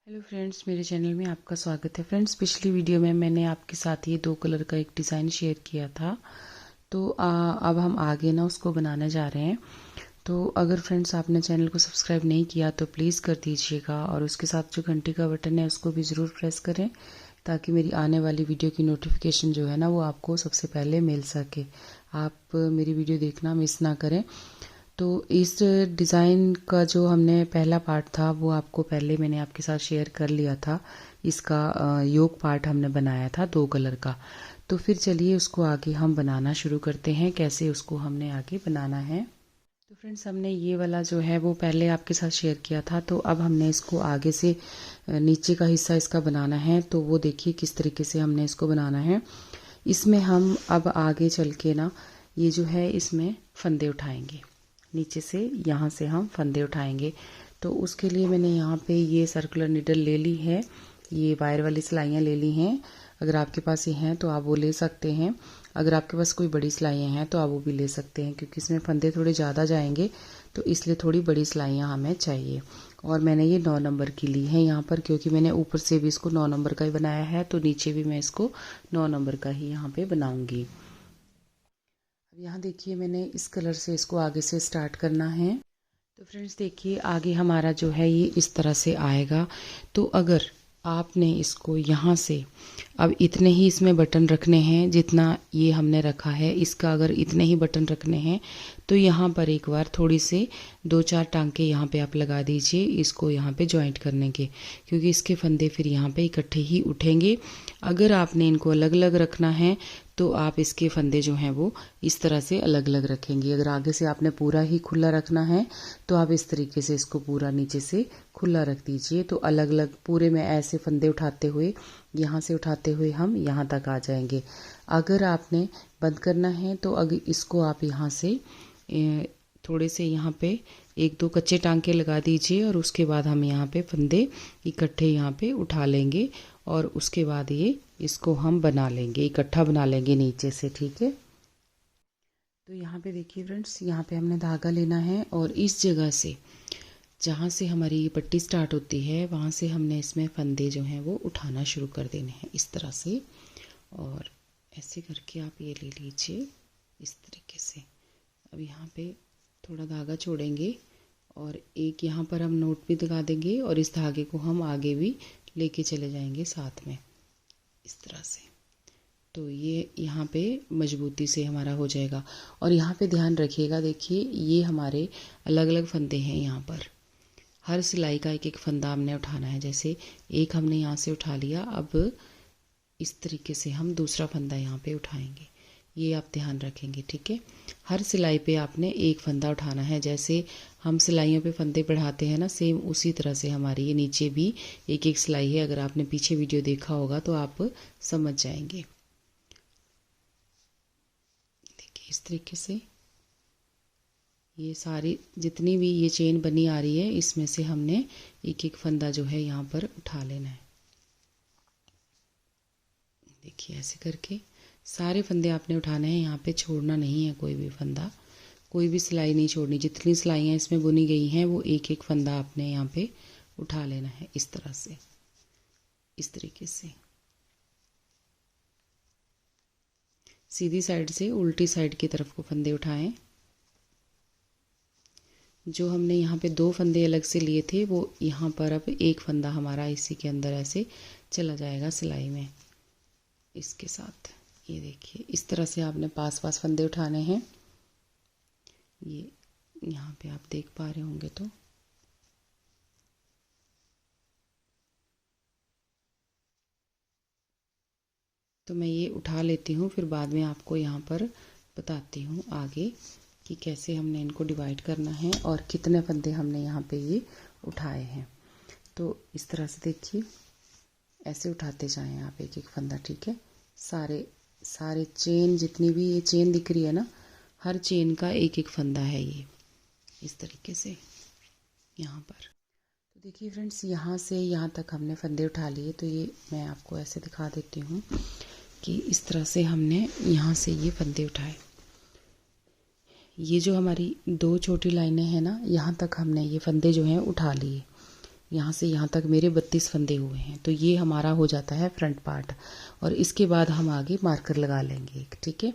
Hello friends, मेरे channel में आपका स्वागत है। फ्रेंड्स, पिछली वीडियो में मैंने आपके साथ ये 2 कलर का एक डिज़ाइन शेयर किया था। तो अब हम आगे ना उसको बनाने जा रहे हैं। तो अगर फ्रेंड्स आपने चैनल को सब्सक्राइब नहीं किया तो प्लीज़ कर दीजिएगा, और उसके साथ जो घंटी का बटन है उसको भी ज़रूर प्रेस करें, ताकि मेरी आने वाली वीडियो की नोटिफिकेशन जो है ना वो आपको सबसे पहले मिल सके। आप मेरी वीडियो देखना मिस ना करें। तो इस डिज़ाइन का जो हमने पहला पार्ट था वो आपको पहले मैंने आपके साथ शेयर कर लिया था। इसका योक पार्ट हमने बनाया था 2 कलर का। तो फिर चलिए उसको आगे हम बनाना शुरू करते हैं, कैसे उसको हमने आगे बनाना है। तो फ्रेंड्स, हमने ये वाला जो है वो पहले आपके साथ शेयर किया था। तो अब हमने इसको आगे से नीचे का हिस्सा इसका बनाना है। तो वो देखिए किस तरीके से हमने इसको बनाना है। इसमें हम अब आगे चल के ना ये जो है इसमें फंदे उठाएंगे, नीचे से यहाँ से हम फंदे उठाएंगे। तो उसके लिए मैंने यहाँ पे ये सर्कुलर नीडल ले ली है, ये वायर वाली सिलाइयाँ ले ली हैं। अगर आपके पास ये हैं तो आप वो ले सकते हैं। अगर आपके पास कोई बड़ी सिलाइयाँ हैं तो आप वो भी ले सकते हैं, क्योंकि इसमें फंदे थोड़े ज़्यादा जाएंगे तो इसलिए थोड़ी बड़ी सिलाइयाँ हमें चाहिए। और मैंने ये 9 नंबर की ली है यहाँ पर, क्योंकि मैंने ऊपर से भी इसको 9 नंबर का ही बनाया है, तो नीचे भी मैं इसको 9 नंबर का ही यहाँ पे बनाऊँगी। अब यहाँ देखिए मैंने इस कलर से इसको आगे से स्टार्ट करना है। तो फ्रेंड्स देखिए आगे हमारा जो है ये इस तरह से आएगा। तो अगर आपने इसको यहाँ से अब इतने ही इसमें बटन रखने हैं जितना ये हमने रखा है, इसका अगर इतने ही बटन रखने हैं तो यहाँ पर एक बार थोड़ी से 2-4 टांके यहाँ पे आप लगा दीजिए इसको यहाँ पे जॉइंट करने के, क्योंकि इसके फंदे फिर यहाँ पे इकट्ठे ही उठेंगे। अगर आपने इनको अलग अलग रखना है तो आप इसके फंदे जो हैं वो इस तरह से अलग अलग रखेंगे। अगर आगे से आपने पूरा ही खुला रखना है तो आप इस तरीके से इसको पूरा नीचे से खुला रख दीजिए। तो अलग अलग पूरे में ऐसे फंदे उठाते हुए यहाँ से उठाते हुए हम यहाँ तक आ जाएंगे। अगर आपने बंद करना है तो अगर इसको आप यहाँ से थोड़े से यहाँ पे 1-2 कच्चे टांके लगा दीजिए, और उसके बाद हम यहाँ पे फंदे इकट्ठे यहाँ पे उठा लेंगे, और उसके बाद ये इसको हम बना लेंगे, इकट्ठा बना लेंगे नीचे से। ठीक है। तो यहाँ पे देखिए फ्रेंड्स, यहाँ पे हमने धागा लेना है, और इस जगह से जहाँ से हमारी ये पट्टी स्टार्ट होती है वहाँ से हमने इसमें फंदे जो हैं वो उठाना शुरू कर देने हैं इस तरह से। और ऐसे करके आप ये ले लीजिए इस तरीके से। अब यहाँ पे थोड़ा धागा छोड़ेंगे, और एक यहाँ पर हम नोट भी लगा देंगे, और इस धागे को हम आगे भी लेके चले जाएंगे साथ में इस तरह से। तो ये यहाँ पे मजबूती से हमारा हो जाएगा। और यहाँ पे ध्यान रखिएगा, देखिए ये हमारे अलग अलग फंदे हैं। यहाँ पर हर सिलाई का एक एक फंदा हमने उठाना है। जैसे एक हमने यहाँ से उठा लिया, अब इस तरीके से हम दूसरा फंदा यहाँ पे उठाएंगे, ये आप ध्यान रखेंगे। ठीक है। हर सिलाई पे आपने एक फंदा उठाना है। जैसे हम सिलाइयों पे फंदे बढ़ाते हैं ना, सेम उसी तरह से हमारी ये नीचे भी एक एक सिलाई है। अगर आपने पीछे वीडियो देखा होगा तो आप समझ जाएंगे। देखिए इस तरीके से ये सारी जितनी भी ये चेन बनी आ रही है इसमें से हमने एक एक फंदा जो है यहाँ पर उठा लेना है। देखिए ऐसे करके सारे फंदे आपने उठाने हैं, यहाँ पे छोड़ना नहीं है कोई भी फंदा, कोई भी सिलाई नहीं छोड़नी। जितनी सिलाइयाँ इसमें बुनी गई हैं वो एक एक फंदा आपने यहाँ पे उठा लेना है इस तरह से, इस तरीके से। सीधी साइड से उल्टी साइड की तरफ को फंदे उठाएं। जो हमने यहाँ पे 2 फंदे अलग से लिए थे वो यहाँ पर अब एक फंदा हमारा इसी के अंदर ऐसे चला जाएगा सिलाई में इसके साथ। ये देखिए इस तरह से आपने पास पास फंदे उठाने हैं। ये यहाँ पे आप देख पा रहे होंगे तो मैं ये उठा लेती हूँ, फिर बाद में आपको यहाँ पर बताती हूँ आगे कि कैसे हमने इनको डिवाइड करना है और कितने फंदे हमने यहाँ पे ये उठाए हैं। तो इस तरह से देखिए ऐसे उठाते जाएं आप एक एक फंदा। ठीक है। सारे चेन जितनी भी ये चेन दिख रही है ना, हर चेन का एक एक फंदा है ये इस तरीके से यहाँ पर। तो देखिए फ्रेंड्स, यहाँ से यहाँ तक हमने फंदे उठा लिए। तो ये मैं आपको ऐसे दिखा देती हूँ कि इस तरह से हमने यहाँ से ये फंदे उठाए। ये जो हमारी 2 छोटी लाइनें हैं ना, यहाँ तक हमने ये फंदे जो हैं उठा लिए। यहाँ से यहाँ तक मेरे 32 फंदे हुए हैं। तो ये हमारा हो जाता है फ्रंट पार्ट। और इसके बाद हम आगे मार्कर लगा लेंगे एक, ठीक है।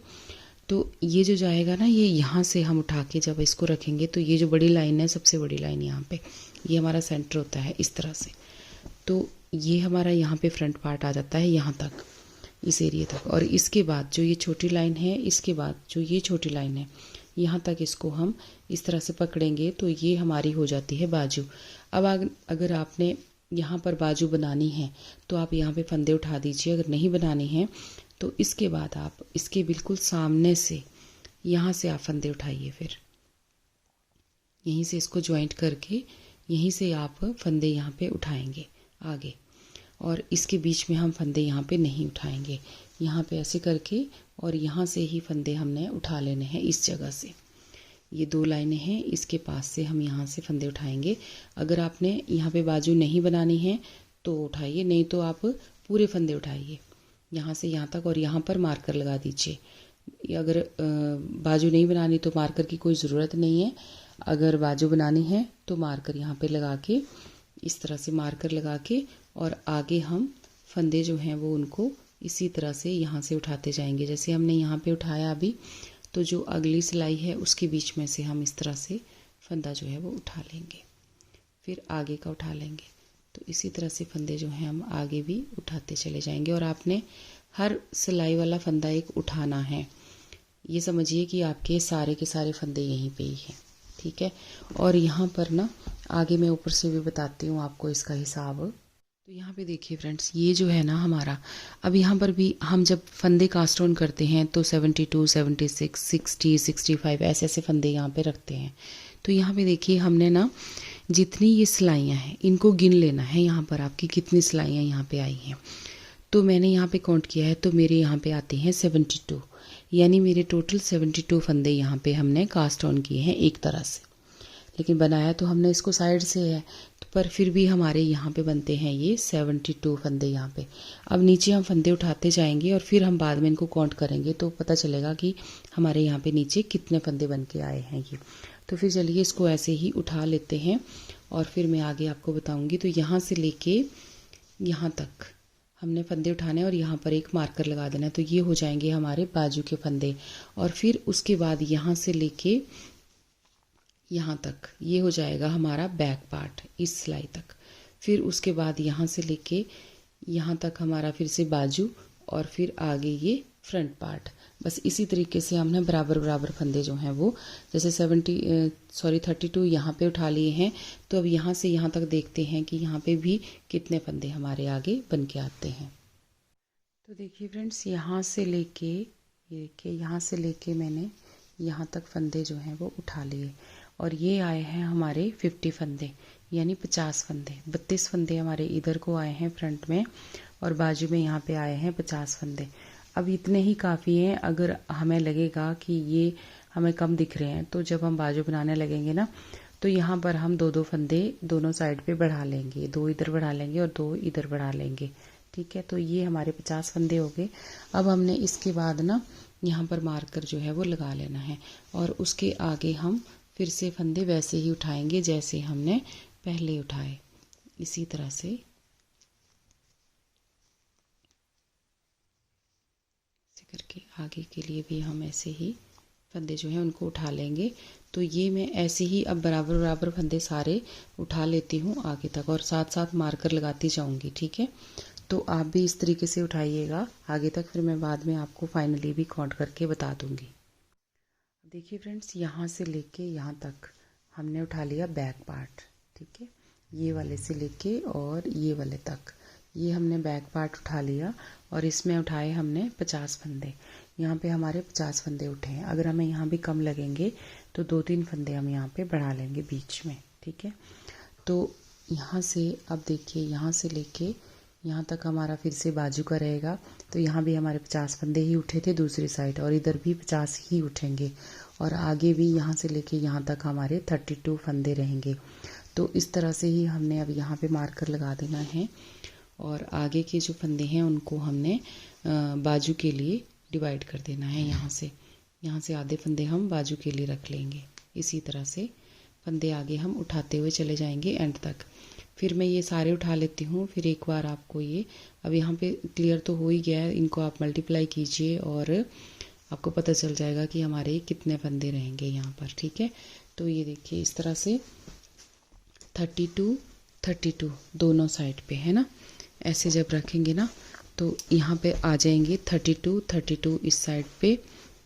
तो ये जो जाएगा ना, ये यहाँ से हम उठा के जब इसको रखेंगे तो ये जो बड़ी लाइन है, सबसे बड़ी लाइन यहाँ पे, ये हमारा सेंटर होता है इस तरह से। तो ये हमारा यहाँ पे फ्रंट पार्ट आ जाता है यहाँ तक, इस एरिया तक। और इसके बाद जो ये छोटी लाइन है, इसके बाद जो ये छोटी लाइन है, यहाँ तक इसको हम इस तरह से पकड़ेंगे तो ये हमारी हो जाती है बाजू। अब अगर आपने यहाँ पर बाजू बनानी है तो आप यहाँ पे फंदे उठा दीजिए। अगर नहीं बनानी है तो इसके बाद आप इसके बिल्कुल सामने से यहाँ से आप फंदे उठाइए। फिर यहीं से इसको ज्वाइंट करके यहीं से आप फंदे यहाँ पे उठाएंगे आगे। और इसके बीच में हम फंदे यहाँ पे नहीं उठाएंगे, यहाँ पे ऐसे करके और यहाँ से ही फंदे हमने उठा लेने हैं इस जगह से। ये 2 लाइनें हैं, इसके पास से हम यहाँ से फंदे उठाएंगे। अगर आपने यहाँ पे बाजू नहीं बनानी है तो उठाइए, नहीं तो आप पूरे फंदे उठाइए यहाँ से यहाँ तक और यहाँ पर मार्कर लगा दीजिए। अगर बाजू नहीं बनानी तो मार्कर की कोई ज़रूरत नहीं है। अगर बाजू बनानी है तो मार्कर यहाँ पे लगा के, इस तरह से मार्कर लगा के, और आगे हम फंदे जो हैं वो उनको इसी तरह से यहाँ से उठाते जाएंगे। जैसे हमने यहाँ पे उठाया अभी, तो जो अगली सिलाई है उसके बीच में से हम इस तरह से फंदा जो है वो उठा लेंगे, फिर आगे का उठा लेंगे। तो इसी तरह से फंदे जो हैं हम आगे भी उठाते चले जाएंगे। और आपने हर सिलाई वाला फंदा एक उठाना है। ये समझिए कि आपके सारे के सारे फंदे यहीं पे ही हैं, ठीक है। और यहाँ पर ना आगे मैं ऊपर से भी बताती हूँ आपको इसका हिसाब। तो यहाँ पे देखिए फ्रेंड्स, ये जो है ना हमारा, अब यहाँ पर भी हम जब फंदे कास्ट ऑन करते हैं तो 72, 76, 60, 65 ऐसे ऐसे फंदे यहाँ पे रखते हैं। तो यहाँ पे देखिए हमने ना जितनी ये सिलाइयाँ हैं इनको गिन लेना है, यहाँ पर आपकी कितनी सिलाइयाँ यहाँ पे आई हैं। तो मैंने यहाँ पे काउंट किया है, तो मेरे यहाँ पे आते हैं 72, यानी मेरे टोटल 72 फंदे यहाँ पे हमने कास्ट ऑन किए हैं एक तरह से। लेकिन बनाया तो हमने इसको साइड से है, तो पर फिर भी हमारे यहाँ पे बनते हैं ये 72 फंदे यहाँ पे। अब नीचे हम फंदे उठाते जाएंगे और फिर हम बाद में इनको काउंट करेंगे तो पता चलेगा कि हमारे यहाँ पे नीचे कितने फंदे बन के आए हैं ये। तो फिर चलिए इसको ऐसे ही उठा लेते हैं और फिर मैं आगे आपको बताऊँगी। तो यहाँ से लेके यहाँ तक हमने फंदे उठाने और यहाँ पर एक मार्कर लगा देना है, तो ये हो जाएंगे हमारे बाजू के फंदे। और फिर उसके बाद यहाँ से लेके यहाँ तक ये हो जाएगा हमारा बैक पार्ट इस सिलाई तक। फिर उसके बाद यहाँ से लेके यहाँ तक हमारा फिर से बाजू और फिर आगे ये फ्रंट पार्ट। बस इसी तरीके से हमने बराबर बराबर फंदे जो हैं वो, जैसे 32 यहाँ पे उठा लिए हैं। तो अब यहाँ से यहाँ तक देखते हैं कि यहाँ पे भी कितने फंदे हमारे आगे बन के आते हैं। तो देखिए फ्रेंड्स, यहाँ से लेके ये देखिए, यहाँ से लेके मैंने यहाँ तक फंदे जो हैं वो उठा लिए और ये आए हैं हमारे 50 फंदे, यानी 50 फंदे। 32 फंदे हमारे इधर को आए हैं फ्रंट में और बाजू में यहाँ पे आए हैं 50 फंदे। अब इतने ही काफ़ी हैं। अगर हमें लगेगा कि ये हमें कम दिख रहे हैं तो जब हम बाजू बनाने लगेंगे ना, तो यहाँ पर हम 2-2 फंदे दोनों साइड पे बढ़ा लेंगे, 2 इधर बढ़ा लेंगे और 2 इधर बढ़ा लेंगे, ठीक है। तो ये हमारे 50 फंदे हो गए। अब हमने इसके बाद ना यहाँ पर मार्कर जो है वो लगा लेना है और उसके आगे हम फिर से फंदे वैसे ही उठाएंगे जैसे हमने पहले उठाए, इसी तरह से। ऐसे करके आगे के लिए भी हम ऐसे ही फंदे जो हैं उनको उठा लेंगे। तो ये मैं ऐसे ही अब बराबर बराबर फंदे सारे उठा लेती हूँ आगे तक और साथ साथ मार्कर लगाती जाऊँगी, ठीक है। तो आप भी इस तरीके से उठाइएगा आगे तक, फिर मैं बाद में आपको फाइनली भी काउंट करके बता दूँगी। देखिए फ्रेंड्स, यहाँ से लेके यहाँ तक हमने उठा लिया बैक पार्ट, ठीक है। ये वाले से लेके और ये वाले तक ये हमने बैक पार्ट उठा लिया और इसमें उठाए हमने 50 फंदे। यहाँ पे हमारे 50 फंदे उठे हैं। अगर हमें यहाँ भी कम लगेंगे तो 2-3 फंदे हम यहाँ पे बढ़ा लेंगे बीच में, ठीक है। तो यहाँ से अब देखिए, यहाँ से लेके यहाँ तक हमारा फिर से बाजू का रहेगा। तो यहाँ भी हमारे 50 फंदे ही उठे थे दूसरी साइड और इधर भी 50 ही उठेंगे और आगे भी यहाँ से लेके यहाँ तक हमारे 32 फंदे रहेंगे। तो इस तरह से ही हमने अब यहाँ पे मार्कर लगा देना है और आगे के जो फंदे हैं उनको हमने बाजू के लिए डिवाइड कर देना है। यहाँ से आधे फंदे हम बाजू के लिए रख लेंगे। इसी तरह से फंदे आगे हम उठाते हुए चले जाएंगे एंड तक। फिर मैं ये सारे उठा लेती हूँ। फिर एक बार आपको ये अब यहाँ पे क्लियर तो हो ही गया है, इनको आप मल्टीप्लाई कीजिए और आपको पता चल जाएगा कि हमारे कितने फंदे रहेंगे यहाँ पर। ठीक है, तो ये देखिए इस तरह से 32 32 दोनों साइड पे है ना, ऐसे जब रखेंगे ना तो यहाँ पे आ जाएंगे 32 32 इस साइड पे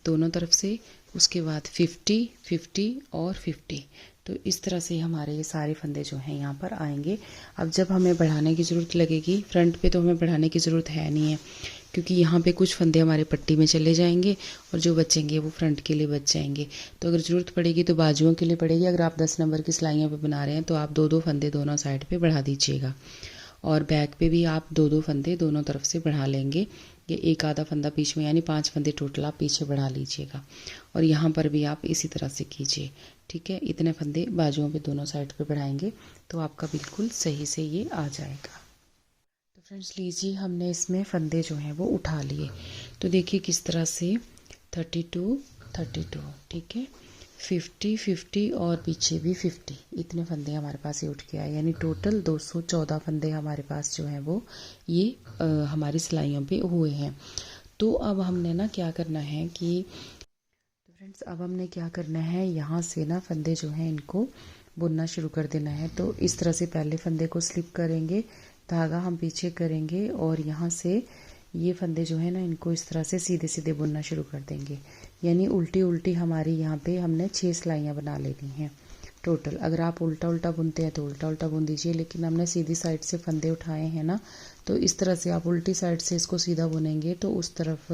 दोनों तरफ से, उसके बाद 50 50 और 50। तो इस तरह से हमारे ये सारे फंदे जो हैं यहाँ पर आएंगे। अब जब हमें बढ़ाने की ज़रूरत लगेगी, फ्रंट पे तो हमें बढ़ाने की ज़रूरत है नहीं है, क्योंकि यहाँ पे कुछ फंदे हमारे पट्टी में चले जाएंगे और जो बचेंगे वो फ्रंट के लिए बच जाएंगे। तो अगर ज़रूरत पड़ेगी तो बाजुओं के लिए पड़ेगी। अगर आप 10 नंबर की सिलाइयों पे बना रहे हैं तो आप 2-2 फंदे दोनों साइड पे बढ़ा दीजिएगा, और बैक पे भी आप 2-2 फंदे दोनों तरफ से बढ़ा लेंगे। ये एक आधा फंदा बीच में, यानी 5 फंदे टोटल आप पीछे बढ़ा लीजिएगा। और यहाँ पर भी आप इसी तरह से कीजिए। ठीक है, इतने फंदे बाजुओं पे दोनों साइड पे बढ़ाएंगे तो आपका बिल्कुल सही से ये आ जाएगा। तो फ्रेंड्स लीजिए, हमने इसमें फंदे जो हैं वो उठा लिए। तो देखिए किस तरह से 32 32, ठीक है, 50 50 और पीछे भी 50, इतने फंदे हमारे पास ये उठ के आए, यानी टोटल 214 फंदे हमारे पास जो हैं वो ये हमारी सिलाइयों पे हुए हैं। तो अब हमने ना क्या करना है कि फ्रेंड्स अब हमने क्या करना है, यहाँ से ना फंदे जो हैं इनको बुनना शुरू कर देना है। तो इस तरह से पहले फंदे को स्लिप करेंगे, धागा हम पीछे करेंगे और यहाँ से ये फंदे जो है ना इनको इस तरह से सीधे सीधे बुनना शुरू कर देंगे, यानी उल्टी उल्टी हमारी यहाँ पे हमने 6 सिलाइयाँ बना लेनी हैं टोटल। अगर आप उल्टा उल्टा बुनते हैं तो उल्टा उल्टा बुन दीजिए, लेकिन हमने सीधी साइड से फंदे उठाए हैं ना, तो इस तरह से आप उल्टी साइड से इसको सीधा बुनेंगे तो उस तरफ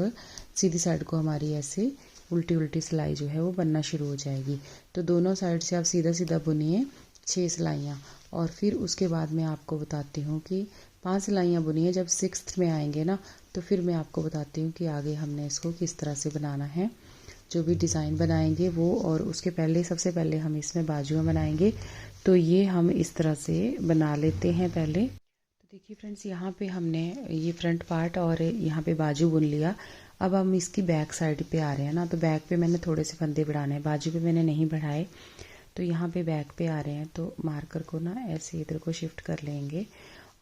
सीधी साइड को हमारी ऐसे उल्टी उल्टी सिलाई जो है वो बनना शुरू हो जाएगी। तो दोनों साइड से आप सीधा सीधा बुनिए 6 सिलाइयाँ, और फिर उसके बाद मैं आपको बताती हूँ कि 5 सिलाइयाँ बुनिए। जब 6th में आएंगे ना तो फिर मैं आपको बताती हूँ कि आगे हमने इसको किस तरह से बनाना है, जो भी डिज़ाइन बनाएंगे वो। और उसके पहले सबसे पहले हम इसमें बाजुएं बनाएंगे, तो ये हम इस तरह से बना लेते हैं पहले। तो देखिए फ्रेंड्स, यहाँ पे हमने ये फ्रंट पार्ट और यहाँ पे बाजू बुन लिया। अब हम इसकी बैक साइड पे आ रहे हैं ना, तो बैक पे मैंने थोड़े से फंदे बढ़ाने हैं, बाजू पे मैंने नहीं बढ़ाए। तो यहाँ पे बैक पे आ रहे हैं, तो मार्कर को ना ऐसे इधर को शिफ्ट कर लेंगे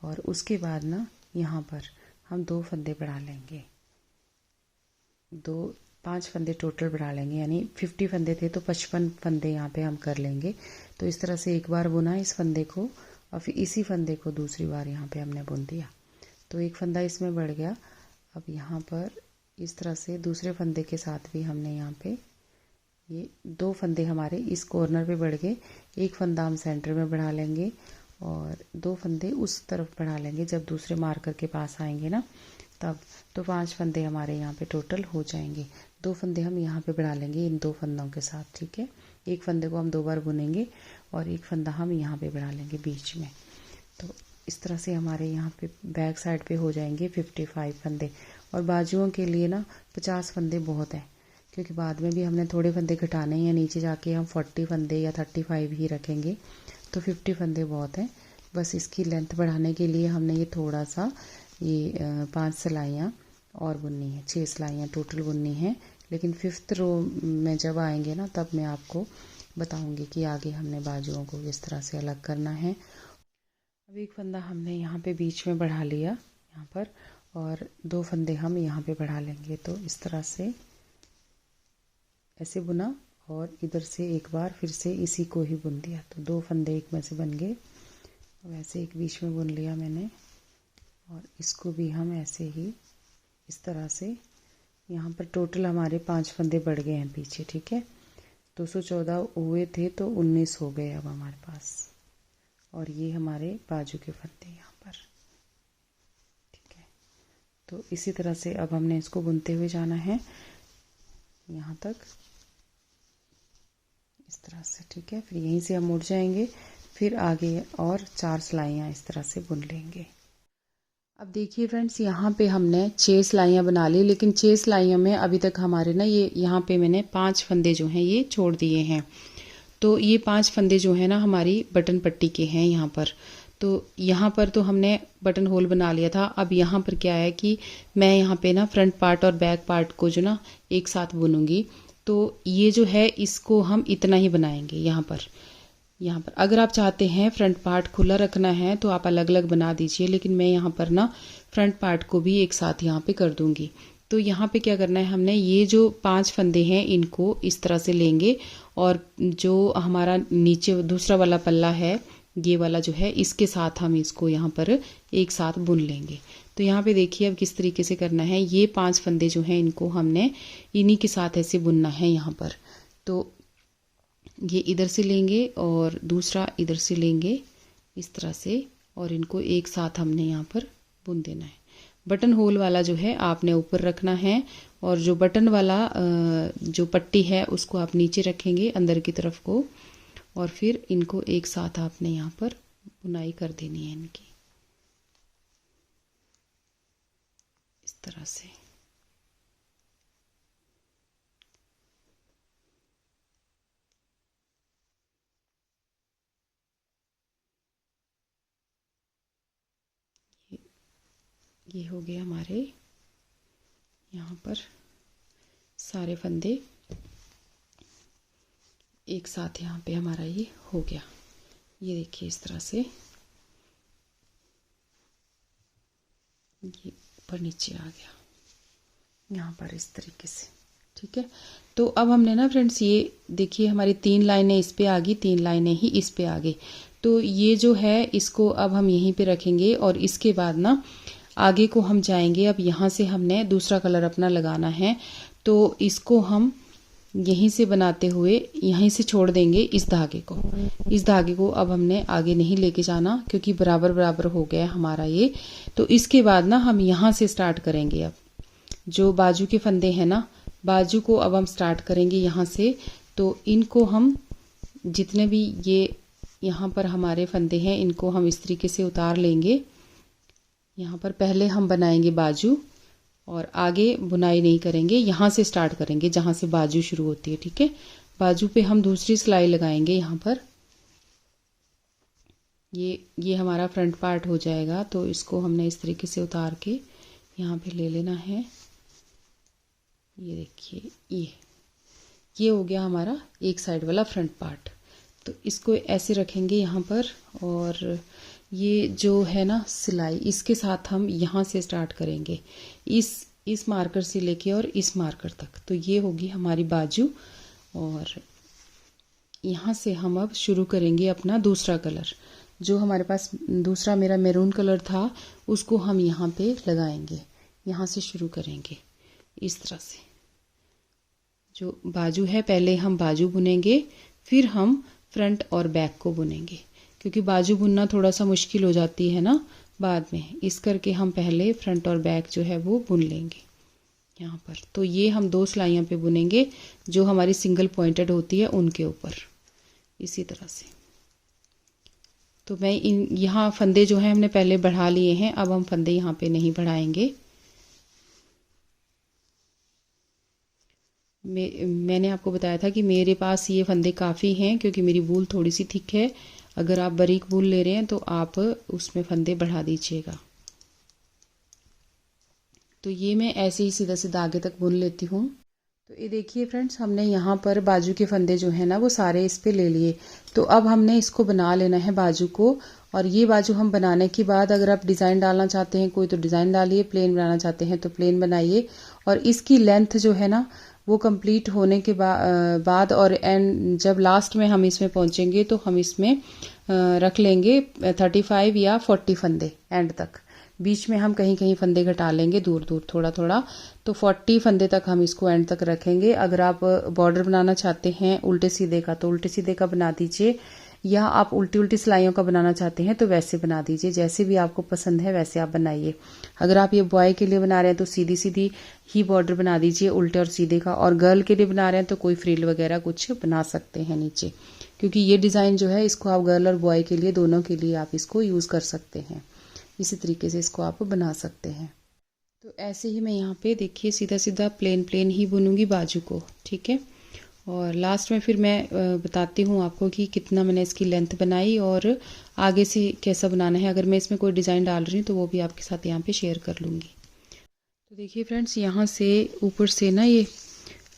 और उसके बाद ना यहाँ पर हम 2 फंदे बढ़ा लेंगे, 5 फंदे टोटल बढ़ा लेंगे, यानी 50 फंदे थे तो 55 फंदे यहाँ पे हम कर लेंगे। तो इस तरह से एक बार बुना इस फंदे को और फिर इसी फंदे को दूसरी बार यहाँ पे हमने बुन दिया, तो एक फंदा इसमें बढ़ गया। अब यहाँ पर इस तरह से दूसरे फंदे के साथ भी हमने यहाँ पे ये 2 फंदे हमारे इस कॉर्नर पे बढ़ गए, एक फंदा हम सेंटर में बढ़ा लेंगे और 2 फंदे उस तरफ बढ़ा लेंगे जब दूसरे मार्कर के पास आएंगे ना तब। तो 5 फंदे हमारे यहाँ पे टोटल हो जाएंगे। 2 फंदे हम यहाँ पे बढ़ा लेंगे इन 2 फंदों के साथ, ठीक है। एक फंदे को हम 2 बार बुनेंगे और एक फंदा हम यहाँ पे बढ़ा लेंगे बीच में। तो इस तरह से हमारे यहाँ पे बैक साइड पे हो जाएंगे 55 फंदे। और बाजुओं के लिए ना 50 फंदे बहुत हैं, क्योंकि बाद में भी हमने थोड़े फंदे घटाने हैं, नीचे जाके हम 40 फंदे या 35 ही रखेंगे, तो 50 फंदे बहुत हैं। बस इसकी लेंथ बढ़ाने के लिए हमने ये थोड़ा सा ये 5 सिलाइयाँ और बुननी है, 6 सिलाइयाँ टोटल बुननी है। लेकिन 5th रो में जब आएंगे ना तब मैं आपको बताऊंगी कि आगे हमने बाजुओं को किस तरह से अलग करना है। अब एक फंदा हमने यहाँ पे बीच में बढ़ा लिया यहाँ पर, और 2 फंदे हम यहाँ पे बढ़ा लेंगे। तो इस तरह से ऐसे बुना और इधर से एक बार फिर से इसी को ही बुन दिया, तो 2 फंदे एक में से बन गए। वैसे एक बीच में बुन लिया मैंने और इसको भी हम ऐसे ही इस तरह से, यहाँ पर टोटल हमारे 5 फंदे बढ़ गए हैं पीछे, ठीक है। 214 हुए थे तो 19 हो गए अब हमारे पास, और ये हमारे बाजू के फंदे यहाँ पर, ठीक है। तो इसी तरह से अब हमने इसको बुनते हुए जाना है यहाँ तक, इस तरह से, ठीक है। फिर यहीं से हम मुड़ जाएंगे, फिर आगे और 4 सिलाइयाँ इस तरह से बुन लेंगे। अब देखिए फ्रेंड्स, यहाँ पे हमने 6 सिलाइयाँ बना ली, लेकिन 6 सिलाइयों में अभी तक हमारे ना ये यहाँ पे मैंने 5 फंदे जो हैं ये छोड़ दिए हैं। तो ये 5 फंदे जो है ना हमारी बटन पट्टी के हैं यहाँ पर। तो यहाँ पर तो हमने बटन होल बना लिया था। अब यहाँ पर क्या है कि मैं यहाँ पे ना फ्रंट पार्ट और बैक पार्ट को जो ना एक साथ बुनूंगी। तो ये जो है इसको हम इतना ही बनाएंगे यहाँ पर, यहाँ पर अगर आप चाहते हैं फ्रंट पार्ट खुला रखना है तो आप अलग अलग बना दीजिए, लेकिन मैं यहाँ पर ना फ्रंट पार्ट को भी एक साथ यहाँ पे कर दूंगी। तो यहाँ पे क्या करना है, हमने ये जो 5 फंदे हैं इनको इस तरह से लेंगे और जो हमारा नीचे दूसरा वाला पल्ला है ये वाला जो है इसके साथ हम इसको यहाँ पर एक साथ बुन लेंगे। तो यहाँ पे देखिए अब किस तरीके से करना है, ये 5 फंदे जो हैं इनको हमने इन्हीं के साथ ऐसे बुनना है यहाँ पर। तो ये इधर से लेंगे और दूसरा इधर से लेंगे इस तरह से, और इनको एक साथ हमने यहाँ पर बुन देना है। बटन होल वाला जो है आपने ऊपर रखना है और जो बटन वाला जो पट्टी है उसको आप नीचे रखेंगे अंदर की तरफ को, और फिर इनको एक साथ आपने यहाँ पर बुनाई कर देनी है इनकी इस तरह से। ये हो गया हमारे यहाँ पर सारे फंदे एक साथ, यहाँ पे हमारा ये हो गया। ये देखिए इस तरह से ये ऊपर नीचे आ गया यहाँ पर इस तरीके से, ठीक है। तो अब हमने ना फ्रेंड्स ये देखिए हमारी 3 लाइनें इस पे आ गई, 3 लाइनें ही इस पे आ गई। तो ये जो है इसको अब हम यहीं पे रखेंगे और इसके बाद ना आगे को हम जाएंगे। अब यहाँ से हमने दूसरा कलर अपना लगाना है, तो इसको हम यहीं से बनाते हुए यहीं से छोड़ देंगे इस धागे को। इस धागे को अब हमने आगे नहीं लेके जाना क्योंकि बराबर बराबर हो गया हमारा ये। तो इसके बाद ना हम यहाँ से स्टार्ट करेंगे। अब जो बाजू के फंदे हैं ना, बाजू को अब हम स्टार्ट करेंगे यहाँ से। तो इनको हम जितने भी ये यहाँ पर हमारे फंदे हैं इनको हम इस तरीके से उतार लेंगे। यहाँ पर पहले हम बनाएंगे बाजू और आगे बुनाई नहीं करेंगे, यहाँ से स्टार्ट करेंगे जहाँ से बाजू शुरू होती है, ठीक है। बाजू पे हम दूसरी सिलाई लगाएंगे यहाँ पर। ये हमारा फ्रंट पार्ट हो जाएगा। तो इसको हमने इस तरीके से उतार के यहाँ पे ले लेना है। ये देखिए ये हो गया हमारा एक साइड वाला फ्रंट पार्ट। तो इसको ऐसे रखेंगे यहाँ पर, और ये जो है ना सिलाई इसके साथ हम यहाँ से स्टार्ट करेंगे इस मार्कर से लेके और इस मार्कर तक। तो ये होगी हमारी बाजू, और यहाँ से हम अब शुरू करेंगे अपना दूसरा कलर। जो हमारे पास दूसरा मेरा मैरून कलर था उसको हम यहाँ पे लगाएंगे, यहाँ से शुरू करेंगे इस तरह से। जो बाजू है पहले हम बाजू बुनेंगे, फिर हम फ्रंट और बैक को बुनेंगे, क्योंकि बाजू बुनना थोड़ा सा मुश्किल हो जाती है ना बाद में, इस करके हम पहले फ्रंट और बैक जो है वो बुन लेंगे यहाँ पर। तो ये हम 2 सिलाइयों पे बुनेंगे जो हमारी सिंगल पॉइंटेड होती है उनके ऊपर इसी तरह से। तो मैं यहाँ फंदे जो है हमने पहले बढ़ा लिए हैं, अब हम फंदे यहाँ पे नहीं बढ़ाएंगे। मैंने आपको बताया था कि मेरे पास ये फंदे काफ़ी हैं क्योंकि मेरी वूल थोड़ी सी थिक है। अगर आप बारीक वूल ले रहे हैं तो आप उसमें फंदे बढ़ा दीजिएगा। तो ये मैं ऐसे ही सीधा सीधा आगे तक बुन लेती हूँ। तो ये देखिए फ्रेंड्स, हमने यहाँ पर बाजू के फंदे जो है ना वो सारे इस पे ले लिए। तो अब हमने इसको बना लेना है बाजू को। और ये बाजू हम बनाने के बाद अगर आप डिज़ाइन डालना चाहते हैं कोई तो डिज़ाइन डालिए, प्लेन बनाना चाहते हैं तो प्लेन बनाइए। और इसकी लेंथ जो है ना वो कंप्लीट होने के बाद और एंड जब लास्ट में हम इसमें पहुंचेंगे तो हम इसमें रख लेंगे 35 या 40 फंदे एंड तक। बीच में हम कहीं कहीं फंदे घटा लेंगे दूर दूर थोड़ा थोड़ा। तो 40 फंदे तक हम इसको एंड तक रखेंगे। अगर आप बॉर्डर बनाना चाहते हैं उल्टे सीधे का तो उल्टे सीधे का बना दीजिए, या आप उल्टी उल्टी सिलाइयों का बनाना चाहते हैं तो वैसे बना दीजिए, जैसे भी आपको पसंद है वैसे आप बनाइए। अगर आप ये बॉय के लिए बना रहे हैं तो सीधी सीधी ही बॉर्डर बना दीजिए उल्टे और सीधे का, और गर्ल के लिए बना रहे हैं तो कोई फ्रिल वगैरह कुछ बना सकते हैं नीचे, क्योंकि ये डिज़ाइन जो है इसको आप गर्ल और बॉय के लिए दोनों के लिए आप इसको यूज़ कर सकते हैं। इसी तरीके से इसको आप बना सकते हैं। तो ऐसे ही मैं यहाँ पे देखिए सीधा सीधा प्लेन प्लेन ही बुनूंगी बाजू को, ठीक है। और लास्ट में फिर मैं बताती हूँ आपको कि कितना मैंने इसकी लेंथ बनाई और आगे से कैसा बनाना है। अगर मैं इसमें कोई डिज़ाइन डाल रही हूँ तो वो भी आपके साथ यहाँ पे शेयर कर लूँगी। तो देखिए फ्रेंड्स, यहाँ से ऊपर से ना ये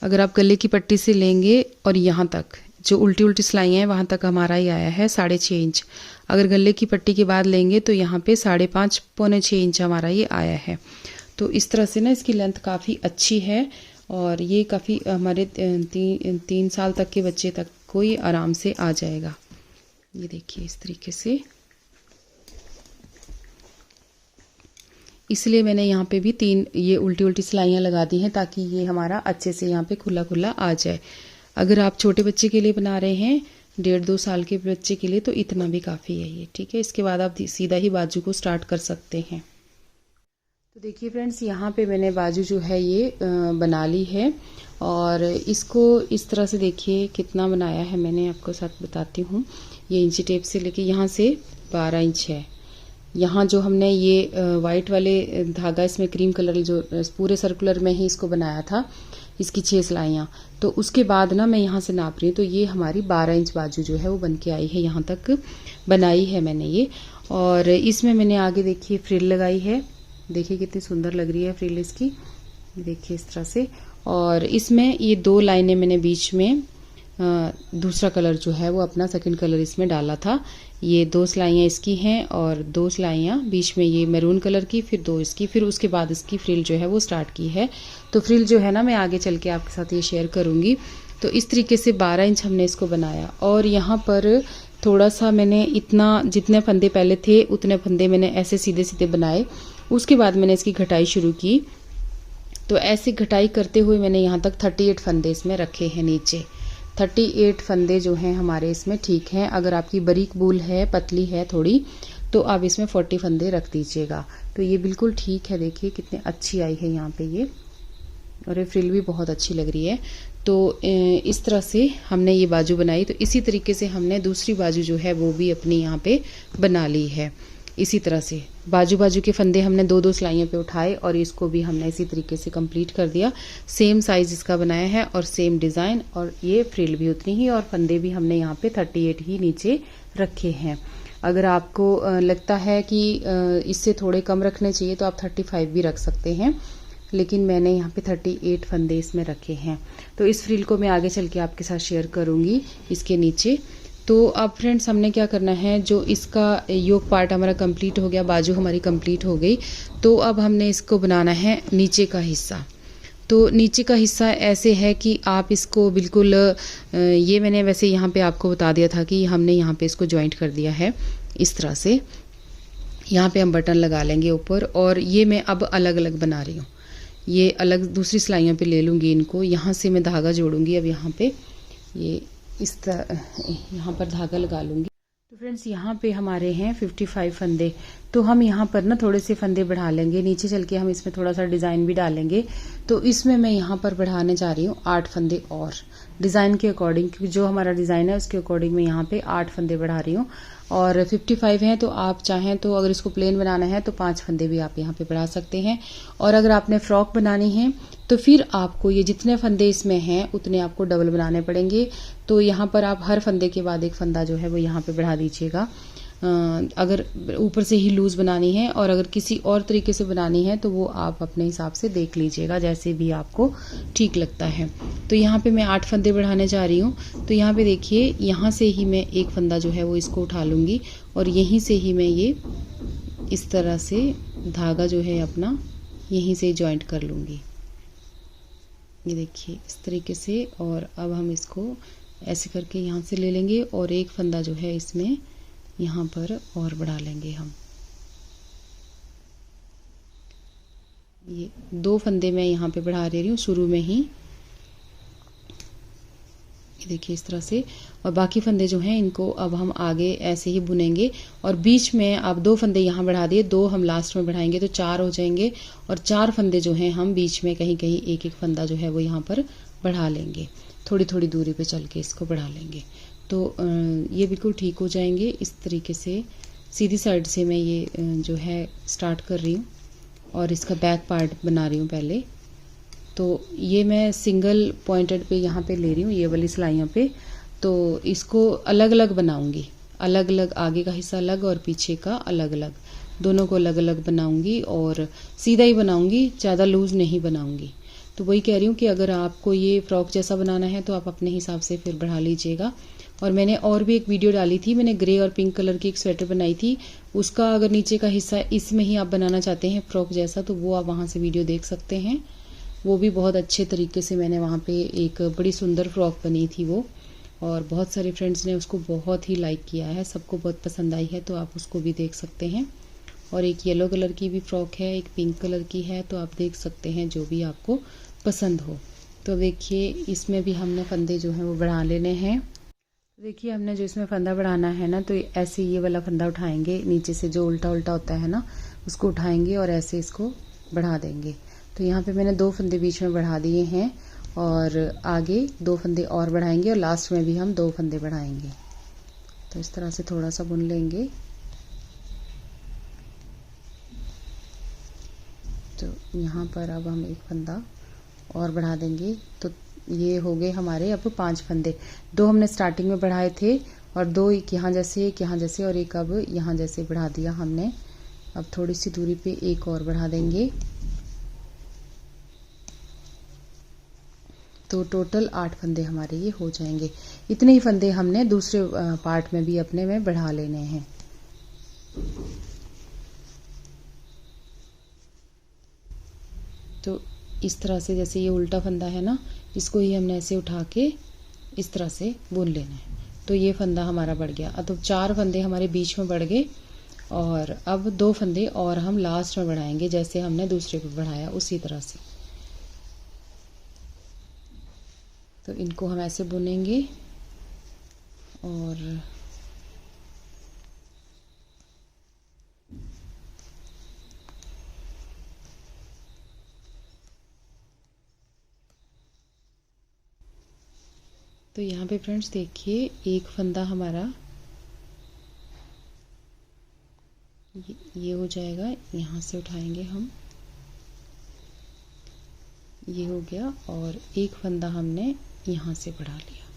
अगर आप गले की पट्टी से लेंगे और यहाँ तक जो उल्टी उल्टी सिलाइयाँ हैं वहाँ तक हमारा ये आया है 6.5 इंच। अगर गले की पट्टी के बाद लेंगे तो यहाँ पे 5.5 पौने 6 इंच हमारा ये आया है। तो इस तरह से ना इसकी लेंथ काफ़ी अच्छी है और ये काफ़ी हमारे 3 साल तक के बच्चे तक को ये आराम से आ जाएगा। ये देखिए इस तरीके से, इसलिए मैंने यहाँ पे भी 3 ये उल्टी उल्टी सिलाइयाँ लगा दी हैं ताकि ये हमारा अच्छे से यहाँ पे खुला खुला आ जाए। अगर आप छोटे बच्चे के लिए बना रहे हैं 1.5-2 साल के बच्चे के लिए तो इतना भी काफ़ी है ये, ठीक है। इसके बाद आप सीधा ही बाजू को स्टार्ट कर सकते हैं। तो देखिए फ्रेंड्स, यहाँ पे मैंने बाजू जो है ये बना ली है और इसको इस तरह से देखिए कितना बनाया है मैंने, आपको साथ बताती हूँ। ये इंची टेप से लेके यहाँ से 12 इंच है। यहाँ जो हमने ये वाइट वाले धागा इसमें क्रीम कलर जो पूरे सर्कुलर में ही इसको बनाया था, इसकी 6 सिलाइयाँ, तो उसके बाद ना मैं यहाँ से नाप रही हूँ तो ये हमारी 12 इंच बाजू जो है वो बन के आई है। यहाँ तक बनाई है मैंने ये। और इसमें मैंने आगे देखिए फ्रिल लगाई है, देखिए कितनी सुंदर लग रही है फ्रिल इसकी, देखिए इस तरह से। और इसमें ये 2 लाइनें मैंने बीच में दूसरा कलर जो है वो अपना सेकंड कलर इसमें डाला था। ये 2 सिलाइयाँ इसकी हैं और 2 सिलाइयाँ बीच में ये मैरून कलर की, फिर 2 इसकी, फिर उसके बाद इसकी फ्रिल जो है वो स्टार्ट की है। तो फ्रिल जो है ना मैं आगे चल के आपके साथ ये शेयर करूँगी। तो इस तरीके से 12 इंच हमने इसको बनाया और यहाँ पर थोड़ा सा मैंने इतना, जितने फंदे पहले थे उतने फंदे मैंने ऐसे सीधे सीधे बनाए। उसके बाद मैंने इसकी घटाई शुरू की। तो ऐसे घटाई करते हुए मैंने यहाँ तक 38 फंदे इसमें रखे हैं नीचे। 38 फंदे जो हैं हमारे इसमें ठीक हैं। अगर आपकी बारीक बूल है, पतली है थोड़ी, तो आप इसमें 40 फंदे रख दीजिएगा। तो ये बिल्कुल ठीक है। देखिए कितनी अच्छी आई है यहाँ पे ये, और ये फ्रिल भी बहुत अच्छी लग रही है। तो इस तरह से हमने ये बाजू बनाई। तो इसी तरीके से हमने दूसरी बाजू जो है वो भी अपनी यहाँ पे बना ली है। इसी तरह से बाजू बाजू के फंदे हमने 2-2 सिलाइयों पे उठाए और इसको भी हमने इसी तरीके से कंप्लीट कर दिया। सेम साइज इसका बनाया है और सेम डिज़ाइन, और ये फ्रिल भी उतनी ही, और फंदे भी हमने यहाँ पे 38 ही नीचे रखे हैं। अगर आपको लगता है कि इससे थोड़े कम रखने चाहिए तो आप 35 भी रख सकते हैं, लेकिन मैंने यहाँ पे 38 फंदे इसमें रखे हैं। तो इस फ्रिल को मैं आगे चल के आपके साथ शेयर करूँगी इसके नीचे। तो अब फ्रेंड्स हमने क्या करना है, जो इसका योक पार्ट हमारा कंप्लीट हो गया, बाजू हमारी कंप्लीट हो गई, तो अब हमने इसको बनाना है नीचे का हिस्सा। तो नीचे का हिस्सा ऐसे है कि आप इसको बिल्कुल, ये मैंने वैसे यहाँ पे आपको बता दिया था कि हमने यहाँ पे इसको जॉइंट कर दिया है इस तरह से। यहाँ पे हम बटन लगा लेंगे ऊपर, और ये मैं अब अलग अलग बना रही हूँ। ये अलग दूसरी सिलाइयों पे ले लूँगी इनको, यहाँ से मैं धागा जोड़ूंगी। अब यहाँ पे ये इस तरह यहाँ पर धागा लगा लूँगी। तो फ्रेंड्स यहाँ पे हमारे हैं 55 फंदे। तो हम यहाँ पर ना थोड़े से फंदे बढ़ा लेंगे, नीचे चल के हम इसमें थोड़ा सा डिज़ाइन भी डालेंगे। तो इसमें मैं यहाँ पर बढ़ाने जा रही हूँ 8 फंदे और, डिज़ाइन के अकॉर्डिंग, क्योंकि जो हमारा डिज़ाइन है उसके अकॉर्डिंग मैं यहाँ पे 8 फंदे बढ़ा रही हूँ। और 55 हैं तो आप चाहें तो अगर इसको प्लेन बनाना है तो 5 फंदे भी आप यहाँ पे बढ़ा सकते हैं। और अगर आपने फ्रॉक बनानी है तो फिर आपको ये जितने फंदे इसमें हैं उतने आपको डबल बनाने पड़ेंगे। तो यहाँ पर आप हर फंदे के बाद एक फंदा जो है वो यहाँ पे बढ़ा दीजिएगा। अगर ऊपर से ही लूज़ बनानी है, और अगर किसी और तरीके से बनानी है तो वो आप अपने हिसाब से देख लीजिएगा, जैसे भी आपको ठीक लगता है। तो यहाँ पे मैं 8 फंदे बढ़ाने जा रही हूँ। तो यहाँ पे देखिए, यहाँ से ही मैं एक फंदा जो है वो इसको उठा लूँगी और यहीं से ही मैं ये इस तरह से धागा जो है अपना यहीं से जॉइंट कर लूँगी। ये देखिए इस तरीके से। और अब हम इसको ऐसे करके यहाँ से ले लेंगे और एक फंदा जो है इसमें यहाँ पर और बढ़ा लेंगे हम। ये 2 फंदे मैं यहाँ पे बढ़ा दे रही हूँ शुरू में ही, ये देखिए इस तरह से। और बाकी फंदे जो हैं इनको अब हम आगे ऐसे ही बुनेंगे। और बीच में आप 2 फंदे यहाँ बढ़ा दिए, 2 हम लास्ट में बढ़ाएंगे तो 4 हो जाएंगे। और 4 फंदे जो हैं हम बीच में कहीं कहीं एक एक फंदा जो है वो यहाँ पर बढ़ा लेंगे, थोड़ी थोड़ी दूरी पे चल के इसको बढ़ा लेंगे। तो ये बिल्कुल ठीक हो जाएंगे। इस तरीके से सीधी साइड से मैं ये जो है स्टार्ट कर रही हूँ और इसका बैक पार्ट बना रही हूँ पहले। तो ये मैं सिंगल पॉइंटेड पे यहाँ पे ले रही हूँ, ये वाली सिलाइयों पे। तो इसको अलग अलग बनाऊंगी, अलग अलग, आगे का हिस्सा अलग और पीछे का अलग अलग, दोनों को अलग अलग बनाऊंगी और सीधा ही बनाऊंगी, ज़्यादा लूज नहीं बनाऊंगी। तो वही कह रही हूँ कि अगर आपको ये फ्रॉक जैसा बनाना है तो आप अपने हिसाब से फिर बढ़ा लीजिएगा। और मैंने और भी एक वीडियो डाली थी, मैंने ग्रे और पिंक कलर की एक स्वेटर बनाई थी, उसका अगर नीचे का हिस्सा इसमें ही आप बनाना चाहते हैं फ्रॉक जैसा तो वो आप वहाँ से वीडियो देख सकते हैं। वो भी बहुत अच्छे तरीके से मैंने वहाँ पे एक बड़ी सुंदर फ्रॉक बनी थी वो, और बहुत सारे फ्रेंड्स ने उसको बहुत ही लाइक किया है, सबको बहुत पसंद आई है, तो आप उसको भी देख सकते हैं। और एक येलो कलर की भी फ्रॉक है, एक पिंक कलर की है, तो आप देख सकते हैं जो भी आपको पसंद हो। तो देखिए इसमें भी हमने फंदे जो हैं वो बढ़ा लेने हैं। देखिए हमने जो इसमें फंदा बढ़ाना है ना, तो ऐसे ये वाला फंदा उठाएंगे, नीचे से जो उल्टा उल्टा होता है ना उसको उठाएंगे और ऐसे इसको बढ़ा देंगे। तो यहाँ पे मैंने 2 फंदे बीच में बढ़ा दिए हैं और आगे 2 फंदे और बढ़ाएंगे और लास्ट में भी हम 2 फंदे बढ़ाएंगे। तो इस तरह से थोड़ा सा बुन लेंगे। तो यहाँ पर अब हम एक फंदा और बढ़ा देंगे। तो ये हो गए हमारे अब 5 फंदे। 2 हमने स्टार्टिंग में बढ़ाए थे और 2 एक यहाँ जैसे, एक यहाँ जैसे और एक अब यहाँ जैसे बढ़ा दिया हमने। अब थोड़ी सी दूरी पे एक और बढ़ा देंगे। तो टोटल 8 फंदे हमारे ये हो जाएंगे। इतने ही फंदे हमने दूसरे पार्ट में भी अपने में बढ़ा लेने हैं। तो इस तरह से जैसे ये उल्टा फंदा है ना, इसको ही हमने ऐसे उठा के इस तरह से बुन लेना है। तो ये फंदा हमारा बढ़ गया। अब तो 4 फंदे हमारे बीच में बढ़ गए और अब 2 फंदे और हम लास्ट में बढ़ाएंगे, जैसे हमने दूसरे पे बढ़ाया उसी तरह से। तो इनको हम ऐसे बुनेंगे और तो यहाँ पे फ्रेंड्स देखिए एक फंदा हमारा ये हो जाएगा, यहाँ से उठाएंगे हम, ये हो गया और एक फंदा हमने यहाँ से बढ़ा लिया।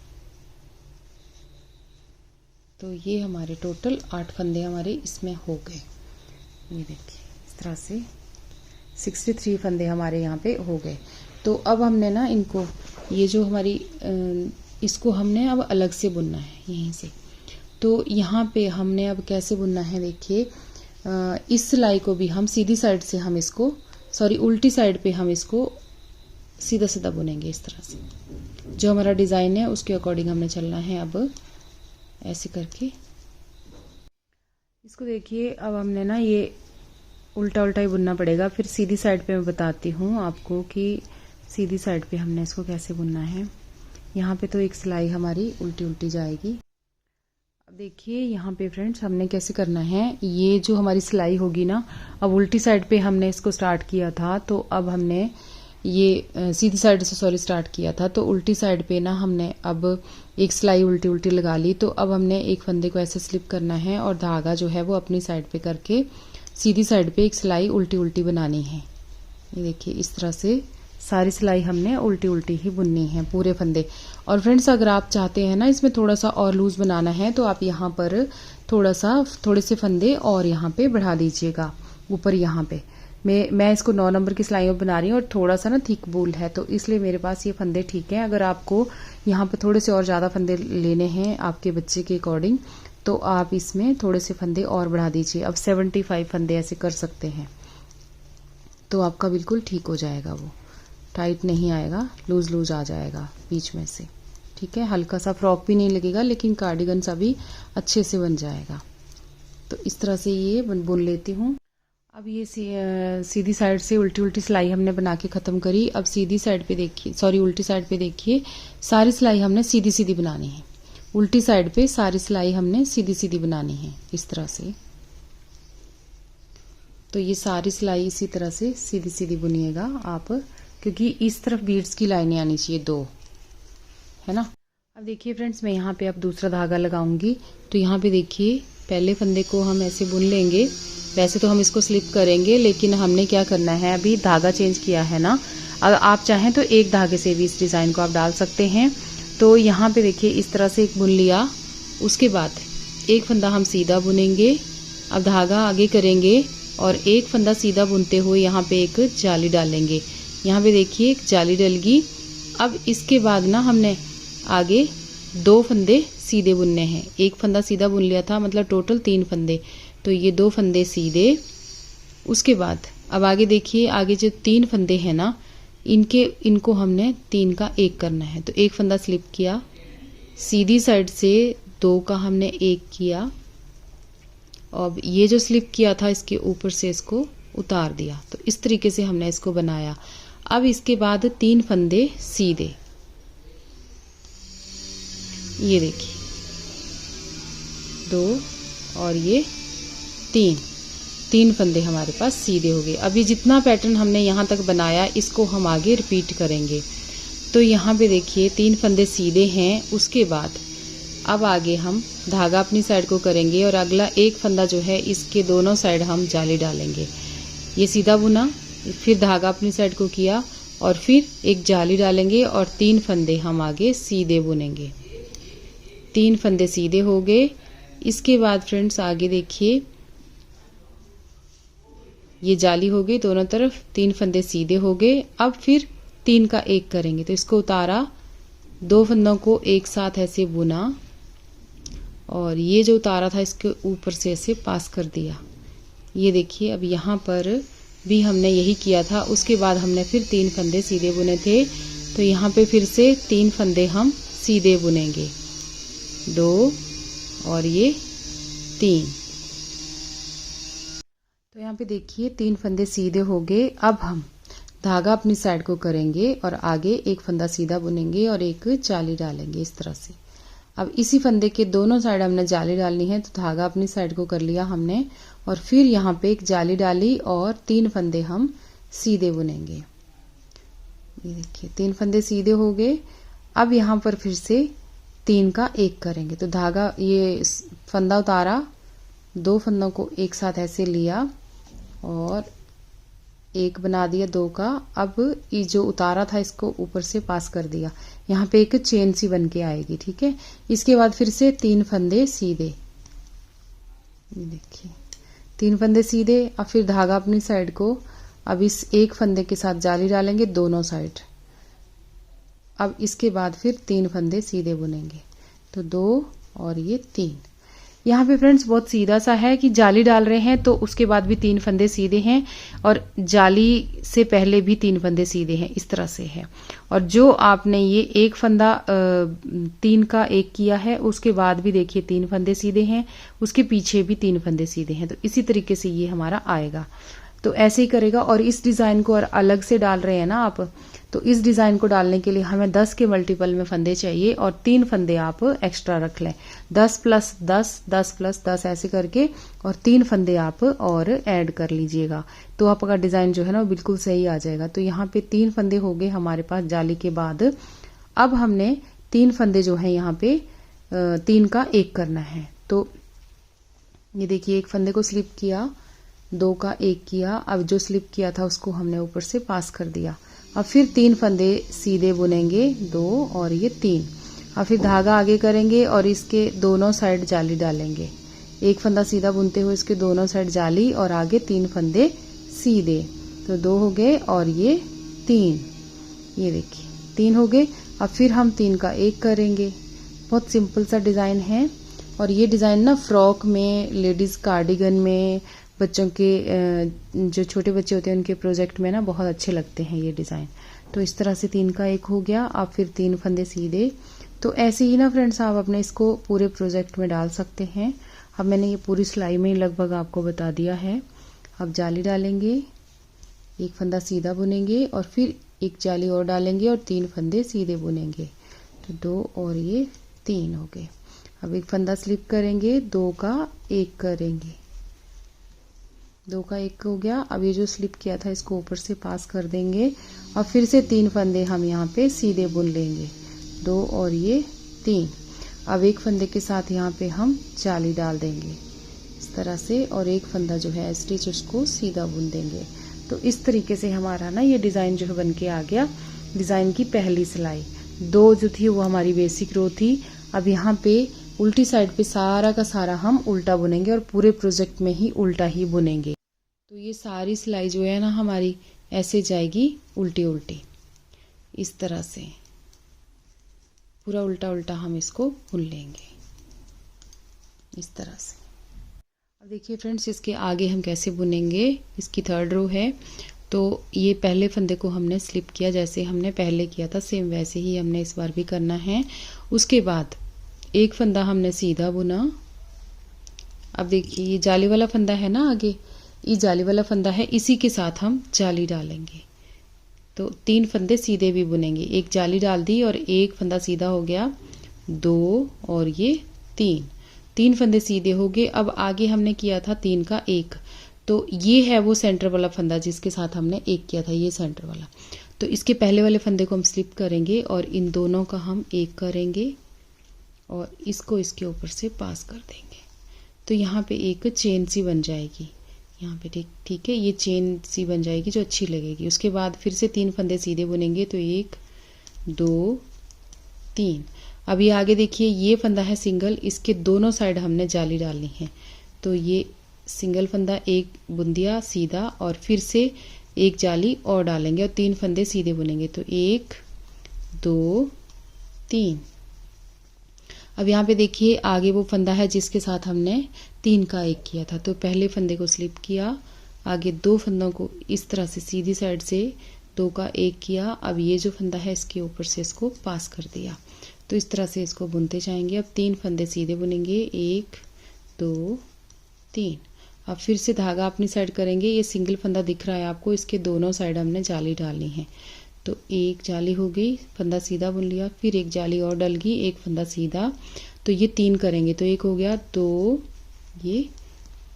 तो ये हमारे टोटल 8 फंदे हमारे इसमें हो गए। ये देखिए इस तरह से 63 फंदे हमारे यहाँ पे हो गए। तो अब हमने ना इनको, ये जो हमारी इसको हमने अब अलग से बुनना है यहीं से। तो यहाँ पे हमने अब कैसे बुनना है देखिए, इस सिलाई को भी हम सीधी साइड से हम इसको, सॉरी उल्टी साइड पे हम इसको सीधा सीधा बुनेंगे इस तरह से। जो हमारा डिज़ाइन है उसके अकॉर्डिंग हमने चलना है। अब ऐसे करके इसको देखिए, अब हमने ना ये उल्टा उल्टा ही बुनना पड़ेगा। फिर सीधी साइड पे मैं बताती हूँ आपको कि सीधी साइड पे हमने इसको कैसे बुनना है। यहाँ पे तो एक सिलाई हमारी उल्टी उल्टी जाएगी। अब देखिए यहाँ पे फ्रेंड्स हमने कैसे करना है, ये जो हमारी सिलाई होगी ना, अब उल्टी साइड पे हमने इसको स्टार्ट किया था, तो अब हमने ये सीधी साइड से सॉरी स्टार्ट किया था, तो उल्टी साइड पे ना हमने अब एक सिलाई उल्टी उल्टी लगा ली। तो अब हमने एक फंदे को ऐसे स्लिप करना है और धागा जो है वो अपनी साइड पे करके सीधी साइड पे एक सिलाई उल्टी उल्टी बनानी है। ये देखिए इस तरह से सारी सिलाई हमने उल्टी उल्टी ही बुननी है पूरे फंदे। और फ्रेंड्स अगर आप चाहते हैं ना इसमें थोड़ा सा और लूज बनाना है, तो आप यहाँ पर थोड़े से फंदे और यहाँ पे बढ़ा दीजिएगा ऊपर। यहाँ पे मैं इसको 9 नंबर की सिलाइयों बना रही हूँ और थोड़ा सा ना थिक वूल है, तो इसलिए मेरे पास ये फंदे ठीक हैं। अगर आपको यहाँ पे थोड़े से और ज़्यादा फंदे लेने हैं आपके बच्चे के अकॉर्डिंग, तो आप इसमें थोड़े से फंदे और बढ़ा दीजिए। अब 75 फंदे ऐसे कर सकते हैं, तो आपका बिल्कुल ठीक हो जाएगा, वो टाइट नहीं आएगा, लूज लूज आ जाएगा बीच में से। ठीक है, हल्का सा फ्रॉक भी नहीं लगेगा, लेकिन कार्डिगन सा भी अच्छे से बन जाएगा। तो इस तरह से ये बुन लेती हूँ। अब ये सीधी साइड से उल्टी उल्टी सिलाई हमने बना के ख़त्म करी। अब सीधी साइड पे देखिए, सॉरी उल्टी साइड पे देखिए, सारी सिलाई हमने सीधी सीधी बनानी है। उल्टी साइड पे सारी सिलाई हमने सीधी सीधी बनानी है इस तरह से। तो ये सारी सिलाई इसी तरह से सीधी सीधी बुनिएगा आप, क्योंकि इस तरफ बीड्स की लाइनें आनी चाहिए 2, है ना। अब देखिए फ्रेंड्स मैं यहाँ पे अब दूसरा धागा लगाऊंगी। तो यहाँ पे देखिए पहले फंदे को हम ऐसे बुन लेंगे। वैसे तो हम इसको स्लिप करेंगे, लेकिन हमने क्या करना है, अभी धागा चेंज किया है ना। अगर आप चाहें तो एक धागे से भी इस डिज़ाइन को आप डाल सकते हैं। तो यहाँ पे देखिए इस तरह से एक बुन लिया, उसके बाद एक फंदा हम सीधा बुनेंगे। अब धागा आगे करेंगे और एक फंदा सीधा बुनते हुए यहाँ पे एक जाली डालेंगे। यहाँ पे देखिए एक जाली डल गई। अब इसके बाद ना हमने आगे 2 फंदे सीधे बुनने हैं। एक फंदा सीधा बुन लिया था, मतलब टोटल 3 फंदे, तो ये 2 फंदे सीधे। उसके बाद अब आगे देखिए, आगे जो 3 फंदे हैं ना, इनको हमने 3 का 1 करना है। तो एक फंदा स्लिप किया, सीधी साइड से 2 का हमने 1 किया, अब ये जो स्लिप किया था इसके ऊपर से इसको उतार दिया। तो इस तरीके से हमने इसको बनाया। अब इसके बाद 3 फंदे सीधे, ये देखिए 2 और ये 3 फंदे हमारे पास सीधे हो गए। अभी जितना पैटर्न हमने यहाँ तक बनाया इसको हम आगे रिपीट करेंगे। तो यहाँ पे देखिए 3 फंदे सीधे हैं। उसके बाद अब आगे हम धागा अपनी साइड को करेंगे और अगला एक फंदा जो है इसके दोनों साइड हम जाली डालेंगे। ये सीधा बुना, फिर धागा अपनी साइड को किया और फिर एक जाली डालेंगे और 3 फंदे हम आगे सीधे बुनेंगे। 3 फंदे सीधे हो गए। इसके बाद फ्रेंड्स आगे देखिए, ये जाली हो गई दोनों तरफ, 3 फंदे सीधे हो गए। अब फिर 3 का 1 करेंगे। तो इसको उतारा, 2 फंदों को एक साथ ऐसे बुना और ये जो उतारा था इसके ऊपर से ऐसे पास कर दिया। ये देखिए अब यहाँ पर भी हमने यही किया था। उसके बाद हमने फिर 3 फंदे सीधे बुने थे। तो यहाँ पे फिर से 3 फंदे हम सीधे बुनेंगे, 2 और ये 3। तो यहाँ पे देखिए 3 फंदे सीधे हो गए। अब हम धागा अपनी साइड को करेंगे और आगे एक फंदा सीधा बुनेंगे और एक जाली डालेंगे इस तरह से। अब इसी फंदे के दोनों साइड हमने जाली डालनी है। तो धागा अपनी साइड को कर लिया हमने और फिर यहाँ पे एक जाली डाली और 3 फंदे हम सीधे बुनेंगे। ये देखिए 3 फंदे सीधे हो गए। अब यहाँ पर फिर से 3 का 1 करेंगे। तो धागा, ये फंदा उतारा, 2 फंदों को एक साथ ऐसे लिया और 1 बना दिया 2 का। अब ये जो उतारा था इसको ऊपर से पास कर दिया। यहाँ पे एक चेन सी बन के आएगी, ठीक है। इसके बाद फिर से 3 फंदे सीधे, ये देखिए 3 फंदे सीधे। अब फिर धागा अपनी साइड को, अब इस एक फंदे के साथ जाली डालेंगे दोनों साइड। अब इसके बाद फिर 3 फंदे सीधे बुनेंगे। तो 2 और ये 3। यहाँ पे फ्रेंड्स बहुत सीधा सा है कि जाली डाल रहे हैं तो उसके बाद भी 3 फंदे सीधे हैं और जाली से पहले भी 3 फंदे सीधे हैं, इस तरह से है। और जो आपने ये एक फंदा 3 का 1 किया है उसके बाद भी देखिए 3 फंदे सीधे हैं, उसके पीछे भी 3 फंदे सीधे हैं। तो इसी तरीके से ये हमारा आएगा। तो ऐसे ही करेगा। और इस डिज़ाइन को और अलग से डाल रहे हैं ना आप, तो इस डिज़ाइन को डालने के लिए हमें 10 के मल्टीपल में फंदे चाहिए और 3 फंदे आप एक्स्ट्रा रख लें। 10 + 10, 10 + 10 ऐसे करके और 3 फंदे आप और ऐड कर लीजिएगा। तो आपका डिज़ाइन जो है ना वो बिल्कुल सही आ जाएगा। तो यहाँ पे 3 फंदे हो गए हमारे पास जाली के बाद। अब हमने 3 फंदे जो है यहाँ पे 3 का 1 करना है। तो ये देखिए एक फंदे को स्लिप किया, 2 का 1 किया। अब जो स्लिप किया था उसको हमने ऊपर से पास कर दिया। अब फिर 3 फंदे सीधे बुनेंगे, 2 और ये 3। अब फिर धागा आगे करेंगे और इसके दोनों साइड जाली डालेंगे। एक फंदा सीधा बुनते हुए इसके दोनों साइड जाली और आगे 3 फंदे सीधे। तो 2 हो गए और ये 3, ये देखिए 3 हो गए। अब फिर हम 3 का 1 करेंगे। बहुत सिंपल सा डिज़ाइन है और ये डिज़ाइन ना फ्रॉक में, लेडीज़ कार्डिगन में, बच्चों के जो छोटे बच्चे होते हैं उनके प्रोजेक्ट में ना बहुत अच्छे लगते हैं ये डिज़ाइन। तो इस तरह से 3 का 1 हो गया। अब फिर 3 फंदे सीधे। तो ऐसे ही ना फ्रेंड्स आप अपने इसको पूरे प्रोजेक्ट में डाल सकते हैं। अब मैंने ये पूरी सिलाई में ही लगभग आपको बता दिया है। अब जाली डालेंगे, एक फंदा सीधा बुनेंगे और फिर एक जाली और डालेंगे और 3 फंदे सीधे बुनेंगे। तो 2 और ये 3 हो गए। अब एक फंदा स्लिप करेंगे, 2 का 1 करेंगे, 2 का 1 हो गया। अब ये जो स्लिप किया था इसको ऊपर से पास कर देंगे और फिर से 3 फंदे हम यहाँ पे सीधे बुन लेंगे, 2 और ये 3। अब एक फंदे के साथ यहाँ पे हम जाली डाल देंगे इस तरह से और एक फंदा जो है स्टिच उसको सीधा बुन देंगे। तो इस तरीके से हमारा ना ये डिज़ाइन जो है बन के आ गया। डिज़ाइन की पहली सिलाई 2 जो थी वो हमारी बेसिक रो थी। अब यहाँ पे उल्टी साइड पे सारा का सारा हम उल्टा बुनेंगे और पूरे प्रोजेक्ट में ही उल्टा ही बुनेंगे। तो ये सारी सिलाई जो है ना हमारी ऐसे जाएगी उल्टी उल्टी, इस तरह से पूरा उल्टा उल्टा हम इसको बुन लेंगे इस तरह से। अब देखिए फ्रेंड्स, इसके आगे हम कैसे बुनेंगे। इसकी 3rd रो है, तो ये पहले फंदे को हमने स्लिप किया, जैसे हमने पहले किया था सेम वैसे ही हमने इस बार भी करना है। उसके बाद एक फंदा हमने सीधा बुना। अब देखिए ये जाली वाला फंदा है ना, आगे ये जाली वाला फंदा है, इसी के साथ हम जाली डालेंगे। तो 3 फंदे सीधे भी बुनेंगे, एक जाली डाल दी और एक फंदा सीधा हो गया, 2 और ये 3 फंदे सीधे हो गए। अब आगे हमने किया था 3 का 1, तो ये है वो सेंटर वाला फंदा जिसके साथ हमने 1 किया था, ये सेंटर वाला। तो इसके पहले वाले फंदे को हम स्लिप करेंगे और इन दोनों का हम 1 करेंगे और इसको इसके ऊपर से पास कर देंगे। तो यहाँ पे एक चेन सी बन जाएगी यहाँ पे, ठीक है, ये चेन सी बन जाएगी जो अच्छी लगेगी। उसके बाद फिर से 3 फंदे सीधे बुनेंगे, तो 1 2 3। अब ये आगे देखिए ये फंदा है सिंगल, इसके दोनों साइड हमने जाली डालनी है। तो ये सिंगल फंदा एक बुन दिया सीधा और फिर से एक जाली और डालेंगे और 3 फंदे सीधे बुनेंगे, तो 1 2 3। अब यहाँ पे देखिए आगे वो फंदा है जिसके साथ हमने 3 का 1 किया था, तो पहले फंदे को स्लिप किया, आगे 2 फंदों को इस तरह से सीधी साइड से 2 का 1 किया। अब ये जो फंदा है इसके ऊपर से इसको पास कर दिया, तो इस तरह से इसको बुनते जाएंगे। अब 3 फंदे सीधे बुनेंगे, 1 2 3। अब फिर से धागा अपनी साइड करेंगे, ये सिंगल फंदा दिख रहा है आपको, इसके दोनों साइड हमने जाली डालनी है। तो एक जाली हो गई, फंदा सीधा बुन लिया, फिर एक जाली और डल गई, एक फंदा सीधा, तो ये 3 करेंगे, तो एक हो गया, 2 ये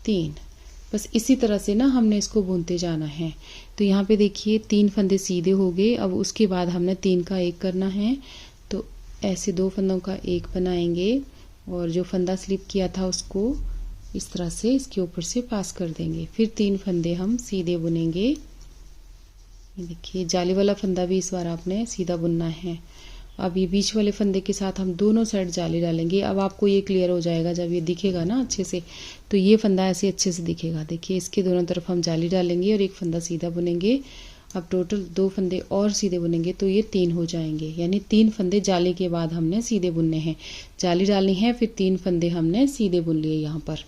3। बस इसी तरह से ना हमने इसको बुनते जाना है। तो यहाँ पे देखिए 3 फंदे सीधे हो गए। अब उसके बाद हमने 3 का 1 करना है, तो ऐसे 2 फंदों का 1 बनाएंगे और जो फंदा स्लिप किया था उसको इस तरह से इसके ऊपर से पास कर देंगे। फिर 3 फंदे हम सीधे बुनेंगे। ये देखिए जाली वाला फंदा भी इस बार आपने सीधा बुनना है। अब ये बीच वाले फंदे के साथ हम दोनों साइड जाली डालेंगे। अब आपको ये क्लियर हो जाएगा जब ये दिखेगा ना अच्छे से, तो ये फंदा ऐसे अच्छे से दिखेगा। देखिए इसके दोनों तरफ हम जाली डालेंगे और एक फंदा सीधा बुनेंगे। अब टोटल 2 फंदे और सीधे बुनेंगे, तो ये 3 हो जाएंगे, यानी 3 फंदे जाली के बाद हमने सीधे बुनने हैं। जाली डालनी है, फिर 3 फंदे हमने सीधे बुन लिए यहाँ पर।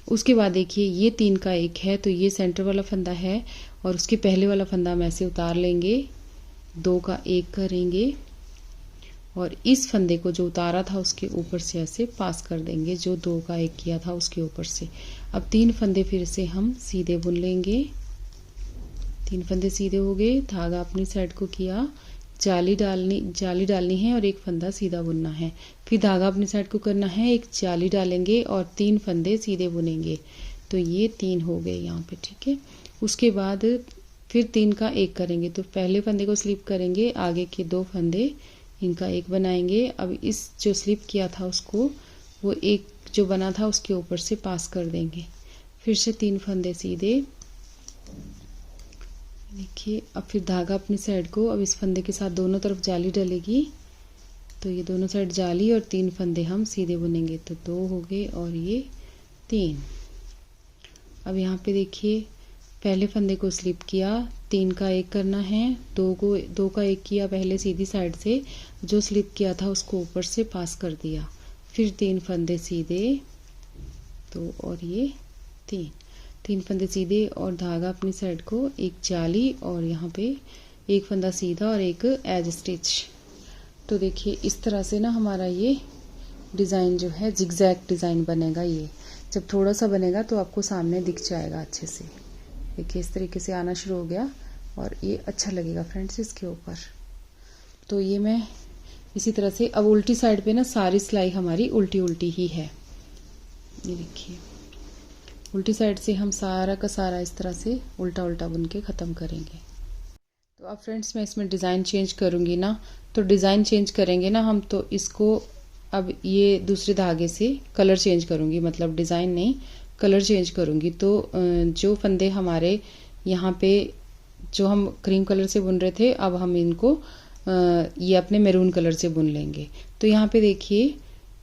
उसके बाद देखिए ये 3 का 1 है, तो ये सेंटर वाला फंदा है और उसके पहले वाला फंदा हम ऐसे उतार लेंगे, 2 का 1 करेंगे और इस फंदे को जो उतारा था उसके ऊपर से ऐसे पास कर देंगे, जो 2 का 1 किया था उसके ऊपर से। अब 3 फंदे फिर से हम सीधे बुन लेंगे। 3 फंदे सीधे हो गए, धागा अपनी साइड को किया, जाली डालनी है और एक फंदा सीधा बुनना है। फिर धागा अपनी साइड को करना है, एक जाली डालेंगे और 3 फंदे सीधे बुनेंगे, तो ये 3 हो गए यहाँ पे, ठीक है। उसके बाद फिर 3 का 1 करेंगे, तो पहले फंदे को स्लिप करेंगे, आगे के 2 फंदे इनका 1 बनाएंगे। अब इस जो स्लिप किया था उसको वो 1 जो बना था उसके ऊपर से पास कर देंगे। फिर से 3 फंदे सीधे, देखिए। अब फिर धागा अपनी साइड को, अब इस फंदे के साथ दोनों तरफ जाली डलेगी, तो ये दोनों साइड जाली और 3 फंदे हम सीधे बुनेंगे, तो 2 हो गए और ये 3। अब यहाँ पे देखिए पहले फंदे को स्लिप किया, 3 का 1 करना है, 2 का 1 किया पहले सीधी साइड से, जो स्लिप किया था उसको ऊपर से पास कर दिया, फिर 3 फंदे सीधे, तो और ये 3 फंदे सीधे और धागा अपनी साइड को, एक जाली और यहाँ पे एक फंदा सीधा और एक एज स्टिच। तो देखिए इस तरह से ना हमारा ये डिज़ाइन जो है जिगजैग डिज़ाइन बनेगा। ये जब थोड़ा सा बनेगा तो आपको सामने दिख जाएगा अच्छे से। देखिए इस तरीके से आना शुरू हो गया और ये अच्छा लगेगा फ्रेंड्स इसके ऊपर। तो ये मैं इसी तरह से, अब उल्टी साइड पे ना सारी सिलाई हमारी उल्टी उल्टी ही है। ये देखिए उल्टी साइड से हम सारा का सारा इस तरह से उल्टा उल्टा बुन के ख़त्म करेंगे। तो अब फ्रेंड्स मैं इसमें डिज़ाइन चेंज करूँगी ना, तो डिज़ाइन चेंज करेंगे ना हम, तो इसको अब ये दूसरे धागे से कलर चेंज करूँगी, मतलब डिज़ाइन नहीं कलर चेंज करूँगी। तो जो फंदे हमारे यहाँ पे जो हम क्रीम कलर से बुन रहे थे, अब हम इनको ये अपने मैरून कलर से बुन लेंगे। तो यहाँ पे देखिए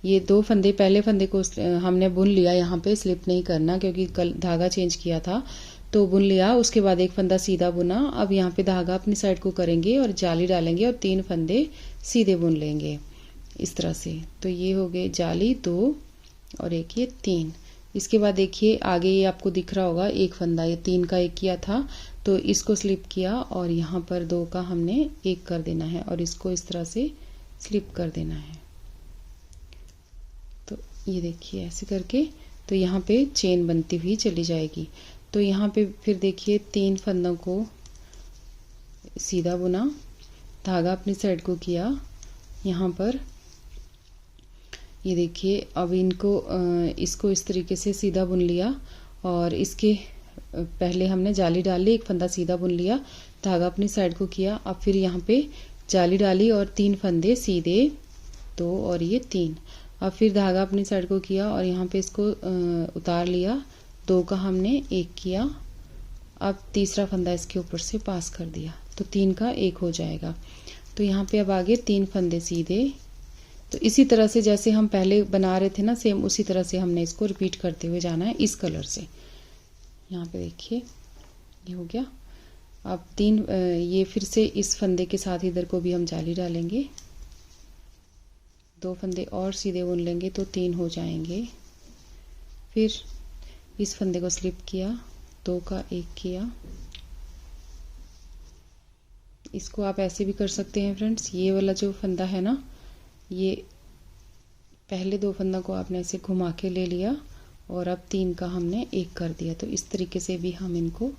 ये 2 फंदे, पहले फंदे को हमने बुन लिया, यहाँ पे स्लिप नहीं करना क्योंकि कल धागा चेंज किया था। तो बुन लिया। उसके बाद एक फंदा सीधा बुना। अब यहाँ पे धागा अपनी साइड को करेंगे और जाली डालेंगे और 3 फंदे सीधे बुन लेंगे इस तरह से। तो ये हो गए जाली 2 और एक ये 3। इसके बाद देखिए आगे ये आपको दिख रहा होगा एक फंदा, ये 3 का एक किया था तो इसको स्लिप किया और यहाँ पर 2 का हमने एक कर देना है और इसको इस तरह से स्लिप कर देना है। तो ये देखिए ऐसे करके तो यहाँ पे चेन बनती हुई चली जाएगी। तो यहाँ पे फिर देखिए 3 फंदों को सीधा बुना, धागा अपनी साइड को किया, यहाँ पर ये देखिए अब इसको इस तरीके से सीधा बुन लिया और इसके पहले हमने जाली डाल ली, एक फंदा सीधा बुन लिया, धागा अपनी साइड को किया। अब फिर यहाँ पे जाली डाली और 3 फंदे सीधे 2 और ये 3। अब फिर धागा अपनी साइड को किया और यहाँ पे इसको उतार लिया, 2 का हमने एक किया। अब तीसरा फंदा इसके ऊपर से पास कर दिया तो 3 का एक हो जाएगा। तो यहाँ पे अब आगे 3 फंदे सीधे। तो इसी तरह से जैसे हम पहले बना रहे थे ना, सेम उसी तरह से हमने इसको रिपीट करते हुए जाना है इस कलर से। यहाँ पे देखिए ये हो गया। अब 3 ये फिर से इस फंदे के साथ इधर को भी हम जाली डालेंगे, 2 फंदे और सीधे बुन लेंगे तो 3 हो जाएंगे। फिर इस फंदे को स्लिप किया, 2 का एक किया। इसको आप ऐसे भी कर सकते हैं फ्रेंड्स। ये वाला जो फंदा है ना, ये पहले 2 फंदा को आपने ऐसे घुमा के ले लिया और अब 3 का हमने एक कर दिया। तो इस तरीके से भी हम इनको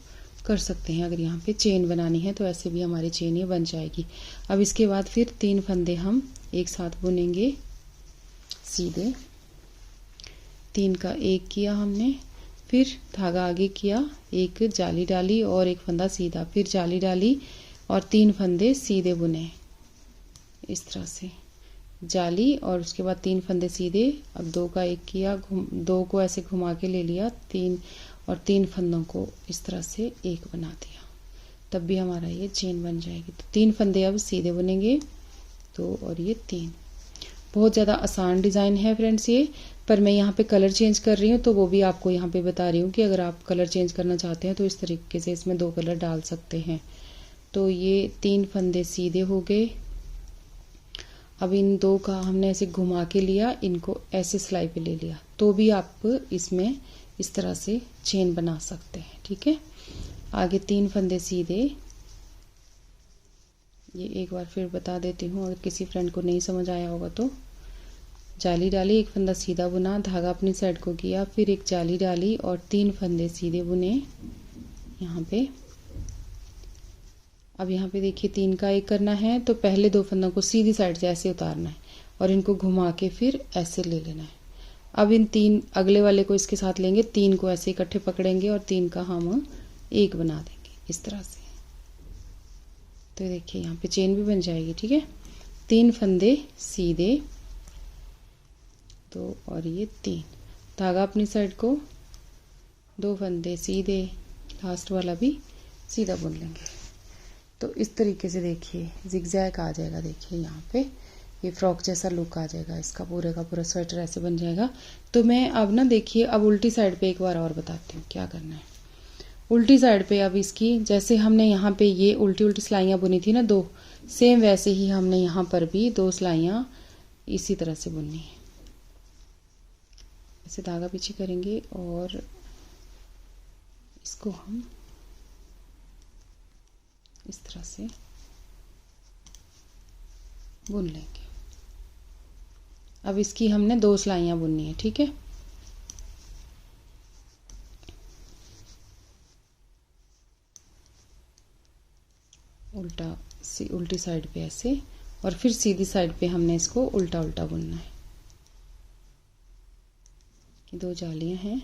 कर सकते हैं। अगर यहाँ पे चेन बनानी है तो ऐसे भी हमारी चेन ये बन जाएगी। अब इसके बाद फिर 3 फंदे हम एक साथ बुनेंगे सीधे, 3 का एक किया हमने, फिर धागा आगे किया, एक जाली डाली और एक फंदा सीधा, फिर जाली डाली और 3 फंदे सीधे बुने इस तरह से, जाली और उसके बाद 3 फंदे सीधे। अब 2 का एक किया, 2 को ऐसे घुमा के ले लिया, 3 फंदों को इस तरह से एक बना दिया, तब भी हमारा ये चेन बन जाएगी। तो 3 फंदे अब सीधे बुनेंगे, 2 और ये 3। बहुत ज़्यादा आसान डिज़ाइन है फ्रेंड्स ये, पर मैं यहाँ पे कलर चेंज कर रही हूँ तो वो भी आपको यहाँ पे बता रही हूँ कि अगर आप कलर चेंज करना चाहते हैं तो इस तरीके से इसमें 2 कलर डाल सकते हैं। तो ये 3 फंदे सीधे हो गए। अब इन 2 का हमने ऐसे घुमा के लिया, इनको ऐसे सिलाई पे ले लिया, तो भी आप इसमें इस तरह से चेन बना सकते हैं। ठीक है, आगे 3 फंदे सीधे। ये एक बार फिर बता देती हूँ अगर किसी फ्रेंड को नहीं समझ आया होगा तो। जाली डाली, एक फंदा सीधा बुना, धागा अपनी साइड को किया, फिर एक जाली डाली और 3 फंदे सीधे बुने यहाँ पे। अब यहाँ पे देखिए 3 का एक करना है तो पहले 2 फंदों को सीधी साइड से ऐसे उतारना है और इनको घुमा के फिर ऐसे ले लेना है। अब इन 3 अगले वाले को इसके साथ लेंगे, 3 को ऐसे इकट्ठे पकड़ेंगे और 3 का हम एक बना देंगे इस तरह से। तो देखिए यहाँ पे चेन भी बन जाएगी। ठीक है, 3 फंदे सीधे, 2 और ये 3, धागा अपनी साइड को, 2 फंदे सीधे, लास्ट वाला भी सीधा बुन लेंगे। तो इस तरीके से देखिए जिगजैग आ जाएगा। देखिए यहाँ पे ये फ्रॉक जैसा लुक आ जाएगा, इसका पूरे का पूरा स्वेटर ऐसे बन जाएगा। तो मैं अब ना देखिए अब उल्टी साइड पे एक बार और बताती हूँ क्या करना है। उल्टी साइड पे अब इसकी जैसे हमने यहाँ पे ये उल्टी उल्टी सिलाइयाँ बुनी थी ना 2, सेम वैसे ही हमने यहाँ पर भी 2 सिलाइयाँ इसी तरह से बुननी है। ऐसे धागा पीछे करेंगे और इसको हम इस तरह से बुन लेंगे। अब इसकी हमने 2 सिलाइयाँ बुननी है। ठीक है, उल्टी साइड पे ऐसे और फिर सीधी साइड पे हमने इसको उल्टा उल्टा बुनना है। 2 जालियां हैं।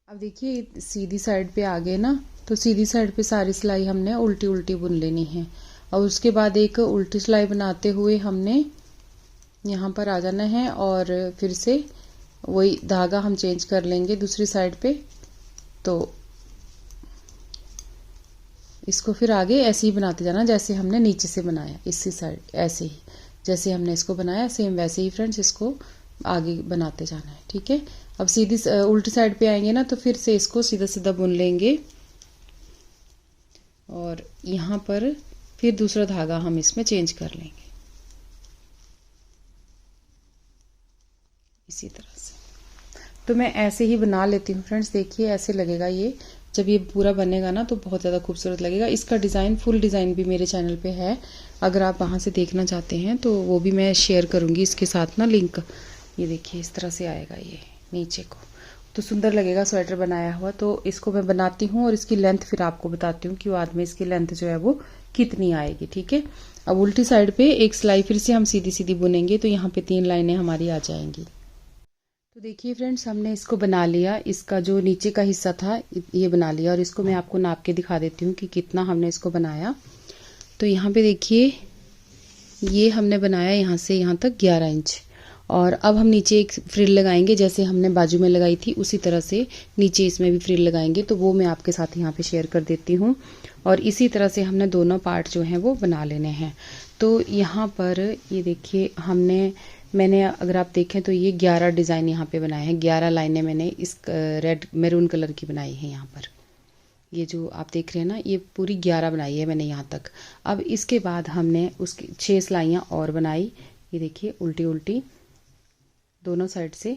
अब देखिए सीधी साइड पे आ गए ना, तो सीधी साइड पे सारी सिलाई हमने उल्टी उल्टी बुन लेनी है और उसके बाद एक उल्टी सिलाई बनाते हुए हमने यहाँ पर आ जाना है और फिर से वही धागा हम चेंज कर लेंगे दूसरी साइड पे। तो इसको फिर आगे ऐसे ही बनाते जाना जैसे हमने नीचे से बनाया, इसी साइड ऐसे ही जैसे हमने इसको बनाया सेम वैसे ही फ्रेंड्स इसको आगे बनाते जाना है। ठीक है, अब सीधी उल्टी साइड पे आएंगे ना तो फिर से इसको सीधा सीधा बुन लेंगे और यहाँ पर फिर दूसरा धागा हम इसमें चेंज कर लेंगे इसी तरह से। तो मैं ऐसे ही बना लेती हूँ फ्रेंड्स। देखिए ऐसे लगेगा ये, जब ये पूरा बनेगा ना तो बहुत ज़्यादा खूबसूरत लगेगा। इसका डिज़ाइन फुल डिज़ाइन भी मेरे चैनल पे है, अगर आप वहाँ से देखना चाहते हैं तो वो भी मैं शेयर करूँगी इसके साथ ना लिंक। ये देखिए इस तरह से आएगा ये नीचे को, तो सुंदर लगेगा स्वेटर बनाया हुआ। तो इसको मैं बनाती हूँ और इसकी लेंथ फिर आपको बताती हूँ कि बाद में इसकी लेंथ जो है वो कितनी आएगी, ठीक है। अब उल्टी साइड पे एक सिलाई फिर से हम सीधी सीधी बुनेंगे तो यहाँ पे 3 लाइनें हमारी आ जाएंगी। तो देखिए फ्रेंड्स हमने इसको बना लिया, इसका जो नीचे का हिस्सा था ये बना लिया और इसको मैं आपको नाप के दिखा देती हूँ कि कितना हमने इसको बनाया। तो यहाँ पे देखिए ये हमने बनाया यहाँ से यहाँ तक 11 इंच, और अब हम नीचे एक फ्रिल लगाएंगे जैसे हमने बाजू में लगाई थी उसी तरह से नीचे इसमें भी फ्रिल लगाएंगे, तो वो मैं आपके साथ यहाँ पे शेयर कर देती हूँ। और इसी तरह से हमने दोनों पार्ट जो हैं वो बना लेने हैं। तो यहाँ पर ये देखिए मैंने अगर आप देखें तो ये 11 डिज़ाइन यहाँ पे बनाए हैं, 11 लाइनें मैंने इस रेड मैरून कलर की बनाई है यहाँ पर। ये जो आप देख रहे हैं ना ये पूरी 11 बनाई है मैंने यहाँ तक। अब इसके बाद हमने उसकी 6 सिलाइयाँ और बनाई। ये देखिए उल्टी उल्टी दोनों साइड से,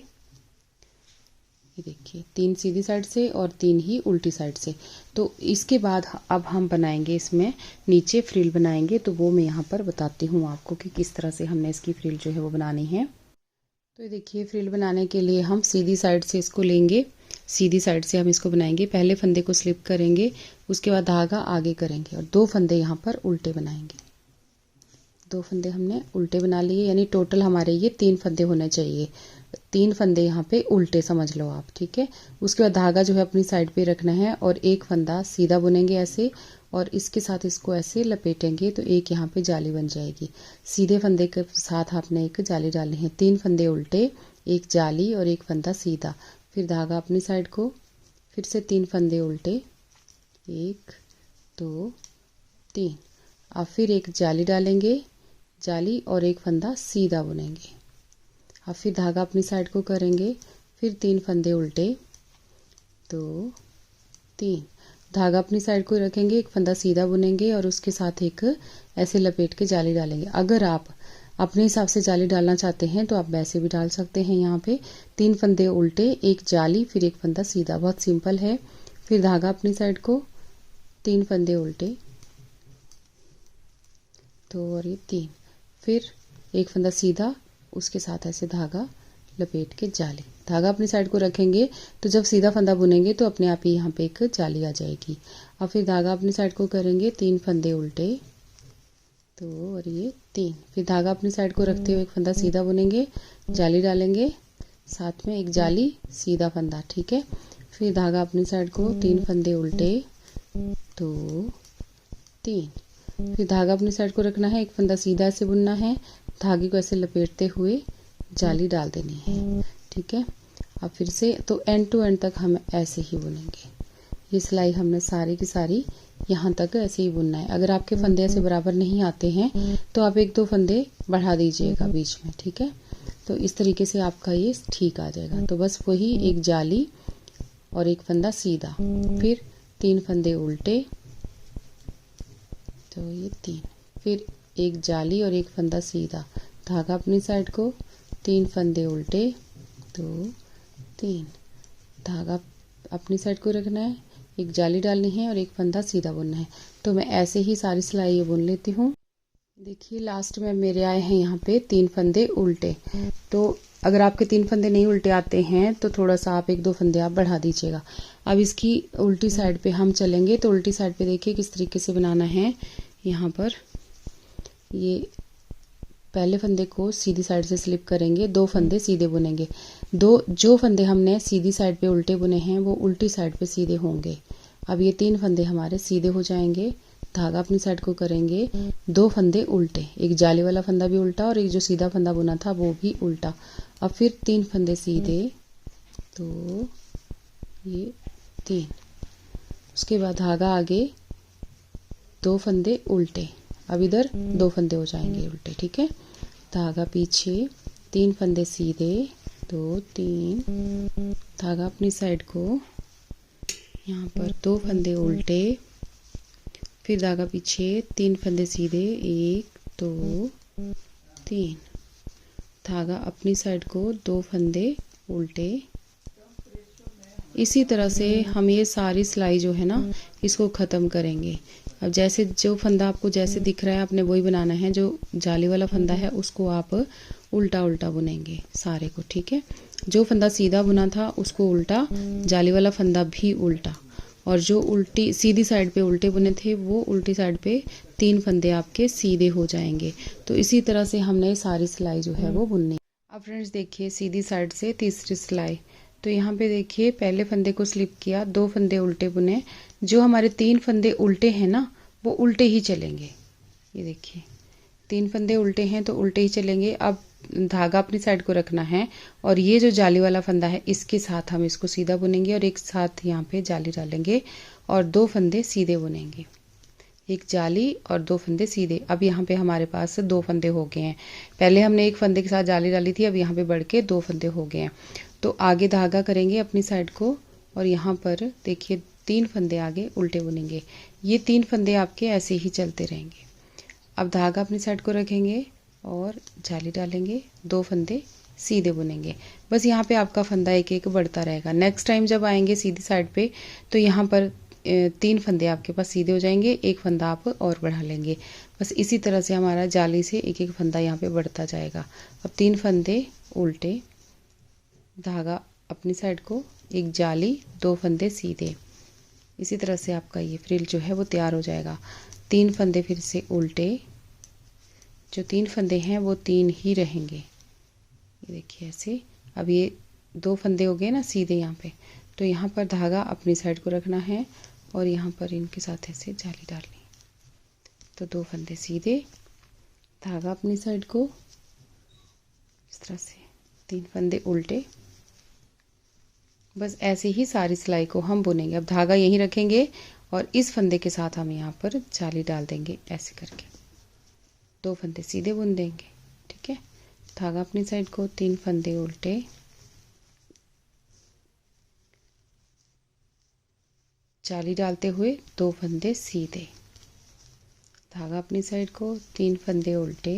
ये देखिए 3 सीधी साइड से और 3 ही उल्टी साइड से। तो इसके बाद अब हम बनाएंगे इसमें नीचे फ्रिल बनाएंगे, तो वो मैं यहाँ पर बताती हूँ आपको कि किस तरह से हमने इसकी फ्रिल जो है वो बनानी है। तो ये देखिए फ्रिल बनाने के लिए हम सीधी साइड से इसको लेंगे, सीधी साइड से हम इसको बनाएंगे। पहले फंदे को स्लिप करेंगे, उसके बाद धागा आगे करेंगे और 2 फंदे यहाँ पर उल्टे बनाएंगे। 2 फंदे हमने उल्टे बना लिए, यानी टोटल हमारे ये 3 फंदे होने चाहिए। 3 फंदे यहाँ पे उल्टे समझ लो आप, ठीक है। उसके बाद धागा जो है अपनी साइड पे रखना है और एक फंदा सीधा बुनेंगे ऐसे, और इसके साथ इसको ऐसे लपेटेंगे तो एक यहाँ पे जाली बन जाएगी। सीधे फंदे के साथ आपने एक जाली डालनी है। 3 फंदे उल्टे, एक जाली और एक फंदा सीधा, फिर धागा अपनी साइड को, फिर से 3 फंदे उल्टे, 1 2 3, अब फिर एक जाली डालेंगे, जाली और एक फंदा सीधा बुनेंगे। अब फिर धागा अपनी साइड को करेंगे, फिर 3 फंदे उल्टे, 2 3, धागा अपनी साइड को रखेंगे, एक फंदा सीधा बुनेंगे और उसके साथ एक ऐसे लपेट के जाली डालेंगे। अगर आप अपने हिसाब से जाली डालना चाहते हैं तो आप वैसे भी डाल सकते हैं। यहाँ पे 3 फंदे उल्टे, एक जाली, फिर एक फंदा सीधा, बहुत सिंपल है। फिर धागा अपनी साइड को, 3 फंदे उल्टे, 2 और ये 3, फिर एक फंदा सीधा, उसके साथ ऐसे धागा लपेट के जाली, धागा अपनी साइड को रखेंगे तो जब सीधा फंदा बुनेंगे तो अपने आप ही यहाँ पे एक जाली आ जाएगी। और फिर धागा अपनी साइड को करेंगे, 3 फंदे उल्टे, 2 और ये 3, फिर धागा अपनी साइड को रखते हुए एक फंदा सीधा बुनेंगे, जाली डालेंगे, साथ में एक जाली सीधा फंदा, ठीक है। फिर धागा अपनी साइड को, 3 फंदे उल्टे, 2 3, फिर धागा अपनी साइड को रखना है, एक फंदा सीधा ऐसे बुनना है, धागे को ऐसे लपेटते हुए जाली डाल देनी है, ठीक है। अब फिर से तो एंड टू एंड तक हम ऐसे ही बुनेंगे। ये सिलाई हमने सारी की सारी यहाँ तक ऐसे ही बुनना है। अगर आपके फंदे ऐसे बराबर नहीं आते हैं तो आप 1-2 फंदे बढ़ा दीजिएगा बीच में, ठीक है। तो इस तरीके से आपका ये ठीक आ जाएगा। तो बस वही एक जाली और एक फंदा सीधा, फिर 3 फंदे उल्टे, तो ये 3, फिर एक जाली और एक फंदा सीधा, धागा अपनी साइड को, 3 फंदे उल्टे, 2 3, धागा अपनी साइड को रखना है, एक जाली डालनी है और एक फंदा सीधा बुनना है। तो मैं ऐसे ही सारी सिलाई बुन लेती हूँ। देखिए लास्ट में मेरे आए हैं यहाँ पे 3 फंदे उल्टे। तो अगर आपके 3 फंदे नहीं उल्टे आते हैं तो थोड़ा सा आप 1-2 फंदे आप बढ़ा दीजिएगा। अब इसकी उल्टी साइड पे हम चलेंगे, तो उल्टी साइड पे देखिए किस तरीके से बनाना है। यहाँ पर ये पहले फंदे को सीधी साइड से स्लिप करेंगे, 2 फंदे सीधे बुनेंगे। जो फंदे हमने सीधी साइड पे उल्टे बुने हैं वो उल्टी साइड पे सीधे होंगे। अब ये 3 फंदे हमारे सीधे हो जाएंगे, धागा अपनी साइड को करेंगे, 2 फंदे उल्टे, एक जाली वाला फंदा भी उल्टा और एक जो सीधा फंदा बुना था वो भी उल्टा। अब फिर 3 फंदे सीधे, तो ये 3, उसके बाद धागा आगे, 2 फंदे उल्टे, अब इधर 2 फंदे हो जाएंगे उल्टे, ठीक है। धागा पीछे, 3 फंदे सीधे, 2 3, धागा अपनी साइड को, यहाँ पर 2 फंदे उल्टे, फिर धागा पीछे, 3 फंदे सीधे, 1 2 3, धागा अपनी साइड को, 2 फंदे उल्टे। इसी तरह से हम ये सारी सिलाई जो है ना इसको ख़त्म करेंगे। अब जैसे जो फंदा आपको जैसे दिख रहा है आपने वही बनाना है। जो जाली वाला फंदा है उसको आप उल्टा उल्टा बुनेंगे सारे को, ठीक है। जो फंदा सीधा बुना था उसको उल्टा, जाली वाला फंदा भी उल्टा, और जो उल्टी सीधी साइड पे उल्टे बुने थे वो उल्टी साइड पे 3 फंदे आपके सीधे हो जाएंगे। तो इसी तरह से हमने सारी सिलाई जो है वो बुननी। अब फ्रेंड्स देखिए सीधी साइड से तीसरी सिलाई, तो यहाँ पे देखिए पहले फंदे को स्लिप किया, 2 फंदे उल्टे बुने। जो हमारे 3 फंदे उल्टे हैं ना वो उल्टे ही चलेंगे। ये देखिए 3 फंदे उल्टे हैं तो उल्टे ही चलेंगे। अब धागा अपनी साइड को रखना है और ये जो जाली वाला फंदा है इसके साथ हम इसको सीधा बुनेंगे और एक साथ यहाँ पे जाली डालेंगे और 2 फंदे सीधे बुनेंगे। एक जाली और 2 फंदे सीधे। अब यहाँ पे हमारे पास 2 फंदे हो गए हैं। पहले हमने एक फंदे के साथ जाली डाली थी, अब यहाँ पे बढ़ के 2 फंदे हो गए हैं। तो आगे धागा करेंगे अपनी साइड को और यहाँ पर देखिए 3 फंदे आगे उल्टे बुनेंगे। ये 3 फंदे आपके ऐसे ही चलते रहेंगे। अब धागा अपनी साइड को रखेंगे और जाली डालेंगे, 2 फंदे सीधे बुनेंगे। बस यहाँ पे आपका फंदा एक एक बढ़ता रहेगा। नेक्स्ट टाइम जब आएंगे सीधी साइड पे तो यहाँ पर 3 फंदे आपके पास सीधे हो जाएंगे, एक फंदा आप और बढ़ा लेंगे। बस इसी तरह से हमारा जाली से एक एक फंदा यहाँ पे बढ़ता जाएगा। अब 3 फंदे उल्टे, धागा अपनी साइड को, एक जाली, 2 फंदे सीधे। इसी तरह से आपका ये फ्रिल जो है वो तैयार हो जाएगा। 3 फंदे फिर से उल्टे, जो 3 फंदे हैं वो 3 ही रहेंगे। ये देखिए ऐसे। अब ये 2 फंदे हो गए ना सीधे यहाँ पे, तो यहाँ पर धागा अपनी साइड को रखना है और यहाँ पर इनके साथ ऐसे जाली डालनी। तो 2 फंदे सीधे, धागा अपनी साइड को, इस तरह से 3 फंदे उल्टे। बस ऐसे ही सारी सिलाई को हम बुनेंगे। अब धागा यहीं रखेंगे और इस फंदे के साथ हम यहाँ पर जाली डाल देंगे ऐसे करके। 2 फंदे सीधे बुन देंगे, ठीक है। धागा अपनी साइड को, 3 फंदे उल्टे, जाली डालते हुए 2 फंदे सीधे, धागा अपनी साइड को, 3 फंदे उल्टे।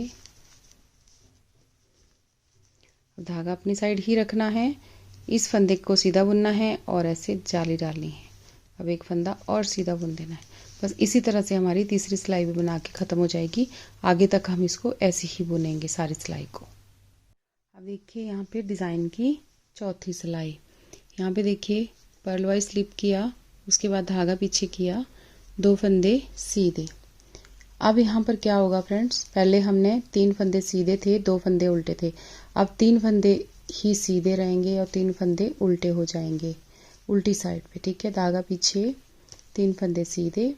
धागा अपनी साइड ही रखना है, इस फंदे को सीधा बुनना है और ऐसे जाली डालनी है। अब एक फंदा और सीधा बुन देना है। बस इसी तरह से हमारी तीसरी सिलाई भी बना के ख़त्म हो जाएगी। आगे तक हम इसको ऐसे ही बुनेंगे सारी सिलाई को। अब देखिए यहाँ पे डिज़ाइन की चौथी सिलाई। यहाँ पे देखिए पर्ल वाइज स्लिप किया, उसके बाद धागा पीछे किया, 2 फंदे सीधे। अब यहाँ पर क्या होगा फ्रेंड्स, पहले हमने 3 फंदे सीधे थे, 2 फंदे उल्टे थे। अब 3 फंदे ही सीधे रहेंगे और 3 फंदे उल्टे हो जाएंगे उल्टी साइड पे, ठीक है। धागा पीछे, 3 फंदे सीधे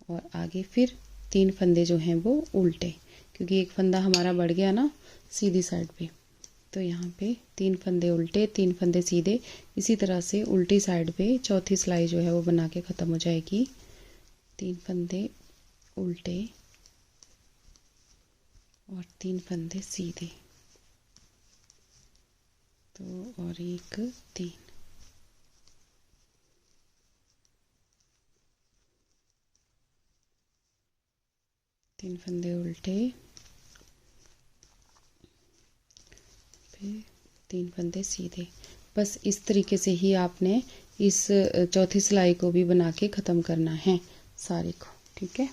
और आगे फिर 3 फंदे जो हैं वो उल्टे, क्योंकि एक फंदा हमारा बढ़ गया ना सीधी साइड पे। तो यहाँ पे 3 फंदे उल्टे, 3 फंदे सीधे। इसी तरह से उल्टी साइड पे चौथी सिलाई जो है वो बना के ख़त्म हो जाएगी। 3 फंदे उल्टे और 3 फंदे सीधे, तो और एक 3, तीन फंदे उल्टे, फिर 3 फंदे सीधे। बस इस तरीके से ही आपने इस चौथी सिलाई को भी बना के ख़त्म करना है सारी को, ठीक है।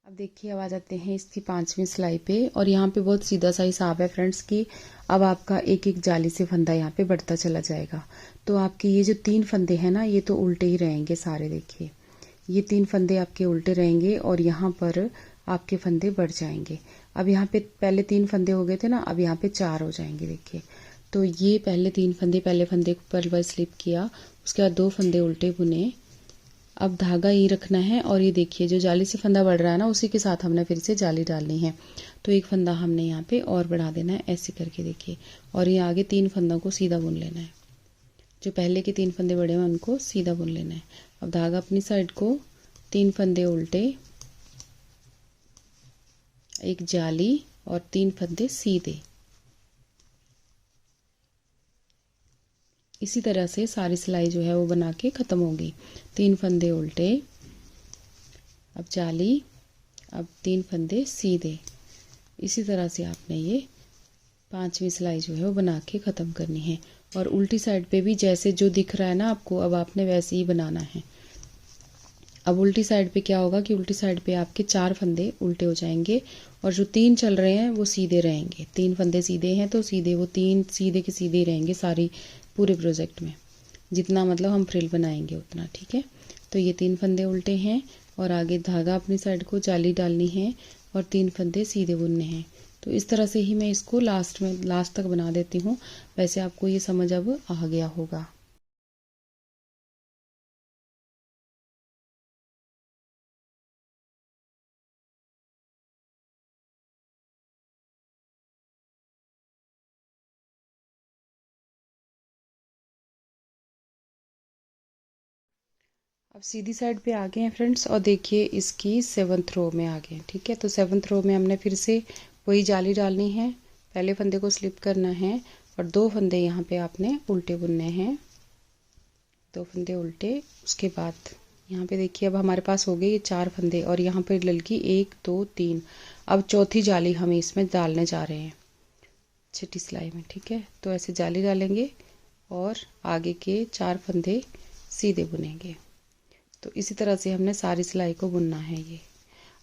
अब देखिए अब आ जाते हैं इसकी 5वीं सिलाई पे, और यहाँ पे बहुत सीधा सा हिसाब है फ्रेंड्स की अब आपका एक एक जाली से फंदा यहाँ पे बढ़ता चला जाएगा। तो आपके ये जो 3 फंदे हैं ना ये तो उल्टे ही रहेंगे सारे। देखिए ये 3 फंदे आपके उल्टे रहेंगे और यहाँ पर आपके फंदे बढ़ जाएंगे। अब यहाँ पे पहले 3 फंदे हो गए थे ना, अब यहाँ पे 4 हो जाएंगे। देखिए तो ये पहले 3 फंदे, पहले फंदे को पर्ल वाइज स्लिप किया, उसके बाद 2 फंदे उल्टे बुने। अब धागा ये रखना है और ये देखिए जो जाली से फंदा बढ़ रहा है ना उसी के साथ हमने फिर से जाली डालनी है। तो एक फंदा हमने यहाँ पे और बढ़ा देना है ऐसे करके, देखिए। और ये आगे 3 फंदों को सीधा बुन लेना है। जो पहले के 3 फंदे बढ़े हैं उनको सीधा बुन लेना है। अब धागा अपनी साइड को, 3 फंदे उल्टे, एक जाली और 3 फंदे सीधे, इसी तरह से सारी सिलाई जो है वो बना के ख़त्म होगी। 3 फंदे उल्टे, अब जाली, अब 3 फंदे सीधे। इसी तरह से आपने ये 5वीं सिलाई जो है वो बना के ख़त्म करनी है। और उल्टी साइड पे भी जैसे जो दिख रहा है ना आपको, अब आपने वैसे ही बनाना है। अब उल्टी साइड पे क्या होगा कि उल्टी साइड पे आपके 4 फंदे उल्टे हो जाएंगे और जो 3 चल रहे हैं वो सीधे रहेंगे। 3 फंदे सीधे हैं तो सीधे वो 3 सीधे के सीधे ही रहेंगे सारी पूरे प्रोजेक्ट में, जितना मतलब हम फ्रिल बनाएंगे उतना। ठीक है, तो ये 3 फंदे उल्टे हैं और आगे धागा अपनी साइड को जाली डालनी है और 3 फंदे सीधे बुनने हैं। तो इस तरह से ही मैं इसको लास्ट तक बना देती हूँ। वैसे आपको ये समझ अब आ गया होगा। अब सीधी साइड पे आ गए हैं फ्रेंड्स और देखिए इसकी 7th रो में आ गए हैं। ठीक है, तो 7th रो में हमने फिर से वही जाली डालनी है। पहले फंदे को स्लिप करना है और 2 फंदे यहाँ पे आपने उल्टे बुनने हैं। 2 फंदे उल्टे, उसके बाद यहाँ पे देखिए अब हमारे पास हो गए ये 4 फंदे और यहाँ पे ललकी 1 2 3। अब चौथी जाली हम इसमें डालने जा रहे हैं छठी सिलाई में। ठीक है, तो ऐसे जाली डालेंगे और आगे के 4 फंदे सीधे बुनेंगे। तो इसी तरह से हमने सारी सिलाई को बुनना है ये।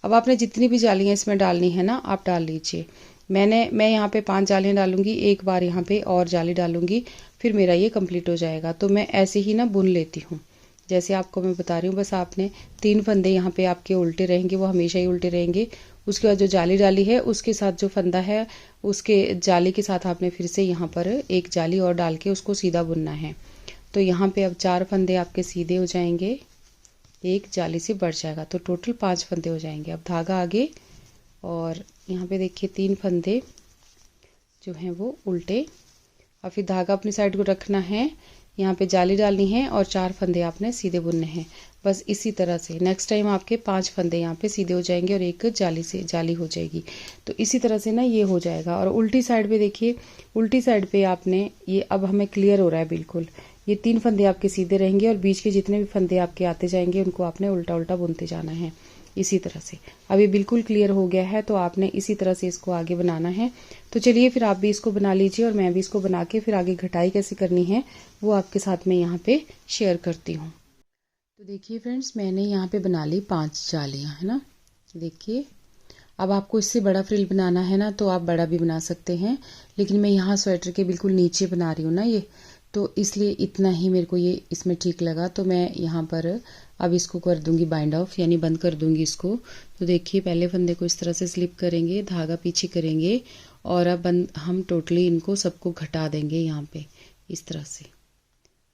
अब आपने जितनी भी जालियाँ इसमें डालनी है ना आप डाल लीजिए। मैं यहाँ पे 5 जालियाँ डालूंगी, एक बार यहाँ पे और जाली डालूंगी, फिर मेरा ये कंप्लीट हो जाएगा। तो मैं ऐसे ही ना बुन लेती हूँ जैसे आपको मैं बता रही हूँ। बस आपने 3 फंदे यहाँ पे आपके उल्टे रहेंगे, वो हमेशा ही उल्टे रहेंगे। उसके बाद जो जाली डाली है उसके साथ जो फंदा है उसके जाली के साथ आपने फिर से यहाँ पर एक जाली और डाल के उसको सीधा बुनना है। तो यहाँ पे अब 4 फंदे आपके सीधे हो जाएंगे, एक जाली से बढ़ जाएगा, तो टोटल 5 फंदे हो जाएंगे। अब धागा आगे और यहाँ पे देखिए 3 फंदे जो हैं वो उल्टे, और फिर धागा अपनी साइड को रखना है, यहाँ पे जाली डालनी है और 4 फंदे आपने सीधे बुनने हैं। बस इसी तरह से नेक्स्ट टाइम आपके 5 फंदे यहाँ पे सीधे हो जाएंगे और एक जाली से जाली हो जाएगी। तो इसी तरह से ना ये हो जाएगा। और उल्टी साइड पे देखिए, उल्टी साइड पे आपने ये, अब हमें क्लियर हो रहा है बिल्कुल। ये 3 फंदे आपके सीधे रहेंगे और बीच के जितने भी फंदे आपके आते जाएंगे उनको आपने उल्टा उल्टा बुनते जाना है इसी तरह से। अब ये बिल्कुल क्लियर हो गया है, तो आपने इसी तरह से इसको आगे बनाना है। तो चलिए फिर आप भी इसको बना लीजिए और मैं भी इसको बना के फिर आगे घटाई कैसे करनी है वो आपके साथ में यहाँ पे शेयर करती हूँ। तो देखिए फ्रेंड्स, मैंने यहाँ पे बना ली 5 जालियाँ, है ना। देखिए अब आपको इससे बड़ा फ्रिल बनाना है ना तो आप बड़ा भी बना सकते हैं, लेकिन मैं यहाँ स्वेटर के बिल्कुल नीचे बना रही हूँ ना ये, तो इसलिए इतना ही मेरे को ये इसमें ठीक लगा। तो मैं यहाँ पर अब इसको कर दूंगी बाइंड ऑफ, यानी बंद कर दूंगी इसको। तो देखिए पहले फंदे को इस तरह से स्लिप करेंगे, धागा पीछे करेंगे और अब हम टोटली इनको सबको घटा देंगे यहाँ पे इस तरह से।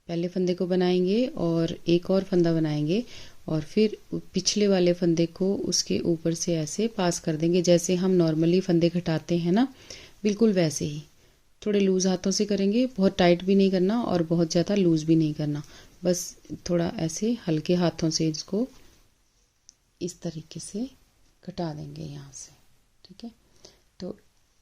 पहले फंदे को बनाएंगे और एक और फंदा बनाएंगे और फिर पिछले वाले फंदे को उसके ऊपर से ऐसे पास कर देंगे, जैसे हम नॉर्मली फंदे घटाते हैं ना, बिल्कुल वैसे ही। थोड़े लूज़ हाथों से करेंगे, बहुत टाइट भी नहीं करना और बहुत ज़्यादा लूज़ भी नहीं करना, बस थोड़ा ऐसे हल्के हाथों से इसको इस तरीके से घटा देंगे यहाँ से। ठीक है, तो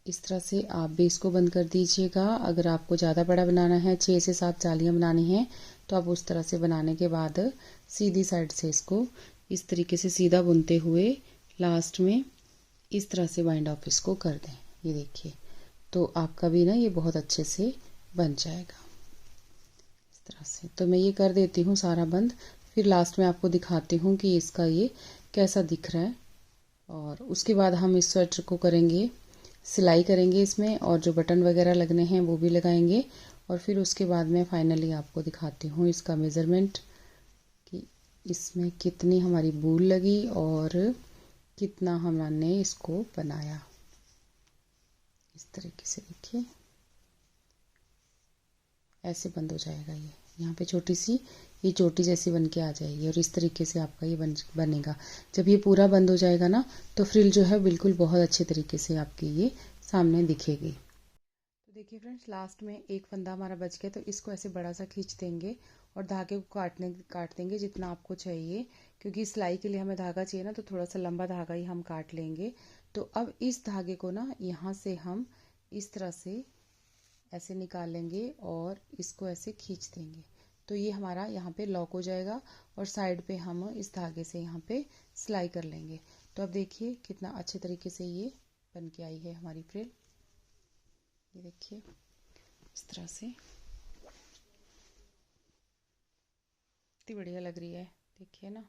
इस तरह से आप भी इसको बंद कर दीजिएगा। अगर आपको ज़्यादा बड़ा बनाना है, 6 से 7 जालियाँ बनानी हैं, तो आप उस तरह से बनाने के बाद सीधी साइड से इसको इस तरीके से सीधा बुनते हुए लास्ट में इस तरह से बाइंड ऑफ इसको कर दें। ये देखिए, तो आपका भी ना ये बहुत अच्छे से बन जाएगा इस तरह से। तो मैं ये कर देती हूँ सारा बंद, फिर लास्ट में आपको दिखाती हूँ कि इसका ये कैसा दिख रहा है। और उसके बाद हम इस स्वेटर को करेंगे, सिलाई करेंगे इसमें, और जो बटन वगैरह लगने हैं वो भी लगाएंगे। और फिर उसके बाद मैं फाइनली आपको दिखाती हूँ इसका मेज़रमेंट कि इसमें कितनी हमारी बूल लगी और कितना हमने इसको बनाया। इस तरीके से देखिए ऐसे बंद हो जाएगा ये, यहाँ पे छोटी सी ये चोटी जैसी बन के आ जाएगी और इस तरीके से आपका ये बनेगा। जब ये पूरा बंद हो जाएगा ना तो फ्रिल जो है बिल्कुल बहुत अच्छे तरीके से आपकी ये सामने दिखेगी। तो देखिए फ्रेंड्स, लास्ट में एक फंदा हमारा बच गया, तो इसको ऐसे बड़ा सा खींच देंगे और धागे को काट देंगे जितना आपको चाहिए, क्योंकि सिलाई के लिए हमें धागा चाहिए ना, तो थोड़ा सा लंबा धागा ही हम काट लेंगे। तो अब इस धागे को ना यहाँ से हम इस तरह से ऐसे निकालेंगे और इसको ऐसे खींच देंगे तो ये हमारा यहाँ पे लॉक हो जाएगा और साइड पे हम इस धागे से यहाँ पे सिलाई कर लेंगे। तो अब देखिए कितना अच्छे तरीके से ये बन के आई है हमारी फ्रिल। ये देखिए इस तरह से कितनी बढ़िया लग रही है, देखिए ना।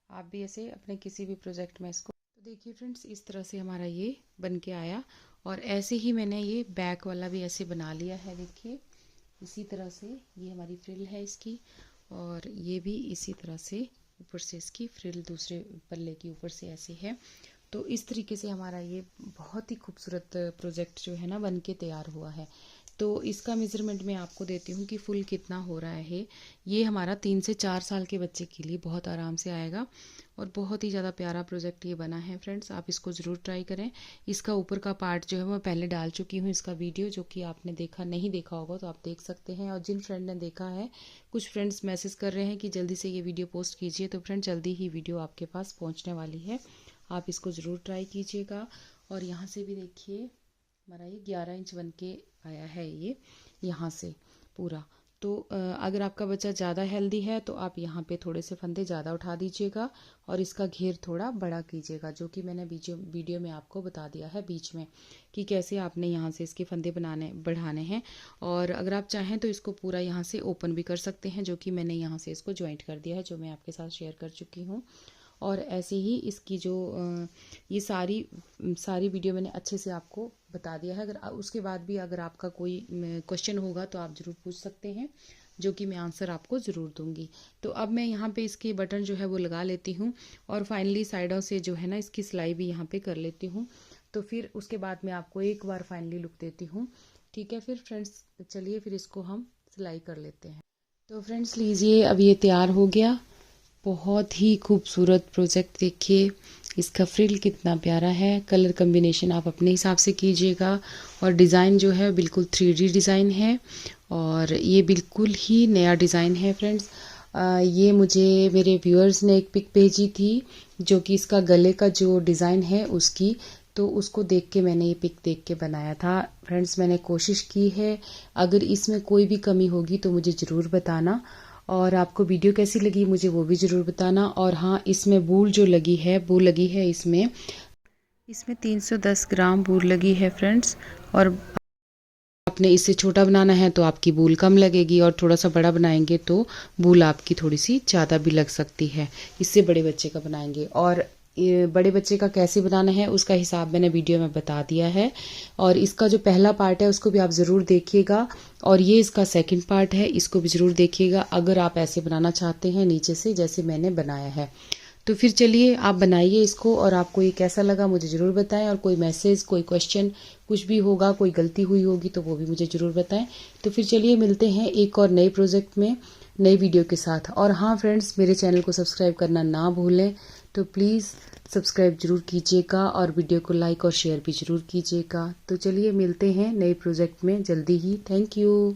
आप भी ऐसे अपने किसी भी प्रोजेक्ट में इसको, तो देखिए फ्रेंड्स इस तरह से हमारा ये बन के आया। और ऐसे ही मैंने ये बैक वाला भी ऐसे बना लिया है, देखिए इसी तरह से ये हमारी फ्रिल है इसकी, और ये भी इसी तरह से ऊपर से इसकी फ्रिल दूसरे पल्ले की ऊपर से ऐसे है। तो इस तरीके से हमारा ये बहुत ही खूबसूरत प्रोजेक्ट जो है ना बन के तैयार हुआ है। तो इसका मेज़रमेंट मैं आपको देती हूँ कि फुल कितना हो रहा है। ये हमारा 3 से 4 साल के बच्चे के लिए बहुत आराम से आएगा और बहुत ही ज़्यादा प्यारा प्रोजेक्ट ये बना है फ्रेंड्स। आप इसको ज़रूर ट्राई करें। इसका ऊपर का पार्ट जो है मैं पहले डाल चुकी हूँ इसका वीडियो, जो कि आपने नहीं देखा होगा तो आप देख सकते हैं। और जिन फ्रेंड ने देखा है, कुछ फ्रेंड्स मैसेज कर रहे हैं कि जल्दी से ये वीडियो पोस्ट कीजिए, तो फ्रेंड जल्दी ही वीडियो आपके पास पहुँचने वाली है। आप इसको ज़रूर ट्राई कीजिएगा। और यहाँ से भी देखिए हमारा ये 11 इंच बन के आया है ये यहाँ से पूरा। तो अगर आपका बच्चा ज़्यादा हेल्दी है तो आप यहाँ पे थोड़े से फंदे ज़्यादा उठा दीजिएगा और इसका घेर थोड़ा बड़ा कीजिएगा, जो कि मैंने वीडियो में आपको बता दिया है बीच में कि कैसे आपने यहाँ से इसके फंदे बढ़ाने हैं। और अगर आप चाहें तो इसको पूरा यहाँ से ओपन भी कर सकते हैं, जो कि मैंने यहाँ से इसको ज्वाइंट कर दिया है, जो मैं आपके साथ शेयर कर चुकी हूँ। और ऐसे ही इसकी जो ये सारी वीडियो मैंने अच्छे से आपको बता दिया है। अगर उसके बाद भी अगर आपका कोई क्वेश्चन होगा तो आप ज़रूर पूछ सकते हैं, जो कि मैं आंसर आपको ज़रूर दूंगी। तो अब मैं यहाँ पे इसके बटन जो है वो लगा लेती हूँ और फाइनली साइडों से जो है ना इसकी सिलाई भी यहाँ पे कर लेती हूँ। तो फिर उसके बाद मैं आपको एक बार फाइनली लुक देती हूँ, ठीक है। फिर फ्रेंड्स चलिए फिर इसको हम सिलाई कर लेते हैं। तो फ्रेंड्स लीजिए अब ये तैयार हो गया, बहुत ही खूबसूरत प्रोजेक्ट। देखिए इसका फ्रिल कितना प्यारा है, कलर कम्बिनेशन आप अपने हिसाब से कीजिएगा। और डिज़ाइन जो है बिल्कुल 3D डिज़ाइन है और ये बिल्कुल ही नया डिज़ाइन है फ्रेंड्स। ये मुझे मेरे व्यूअर्स ने एक पिक भेजी थी, जो कि इसका गले का जो डिज़ाइन है उसकी, तो उसको देख के मैंने ये पिक देख के बनाया था फ्रेंड्स। मैंने कोशिश की है, अगर इसमें कोई भी कमी होगी तो मुझे ज़रूर बताना। और आपको वीडियो कैसी लगी मुझे वो भी ज़रूर बताना। और हाँ, इसमें बूल जो लगी है वो लगी है इसमें 310 ग्राम बूल लगी है फ्रेंड्स। और आपने इससे छोटा बनाना है तो आपकी बूल कम लगेगी, और थोड़ा सा बड़ा बनाएंगे तो बूल आपकी थोड़ी सी ज़्यादा भी लग सकती है। इससे बड़े बच्चे का बनाएंगे, और बड़े बच्चे का कैसे बनाना है उसका हिसाब मैंने वीडियो में बता दिया है। और इसका जो पहला पार्ट है उसको भी आप ज़रूर देखिएगा, और ये इसका सेकंड पार्ट है, इसको भी ज़रूर देखिएगा अगर आप ऐसे बनाना चाहते हैं नीचे से जैसे मैंने बनाया है। तो फिर चलिए आप बनाइए इसको, और आपको ये कैसा लगा मुझे ज़रूर बताएं। और कोई मैसेज, कोई क्वेश्चन कुछ भी होगा, कोई गलती हुई होगी तो वो भी मुझे ज़रूर बताएं। तो फिर चलिए मिलते हैं एक और नए प्रोजेक्ट में नई वीडियो के साथ। और हाँ फ्रेंड्स, मेरे चैनल को सब्सक्राइब करना ना भूलें, तो प्लीज़ सब्सक्राइब ज़रूर कीजिएगा और वीडियो को लाइक और शेयर भी ज़रूर कीजिएगा। तो चलिए मिलते हैं नए प्रोजेक्ट में जल्दी ही। Thank you.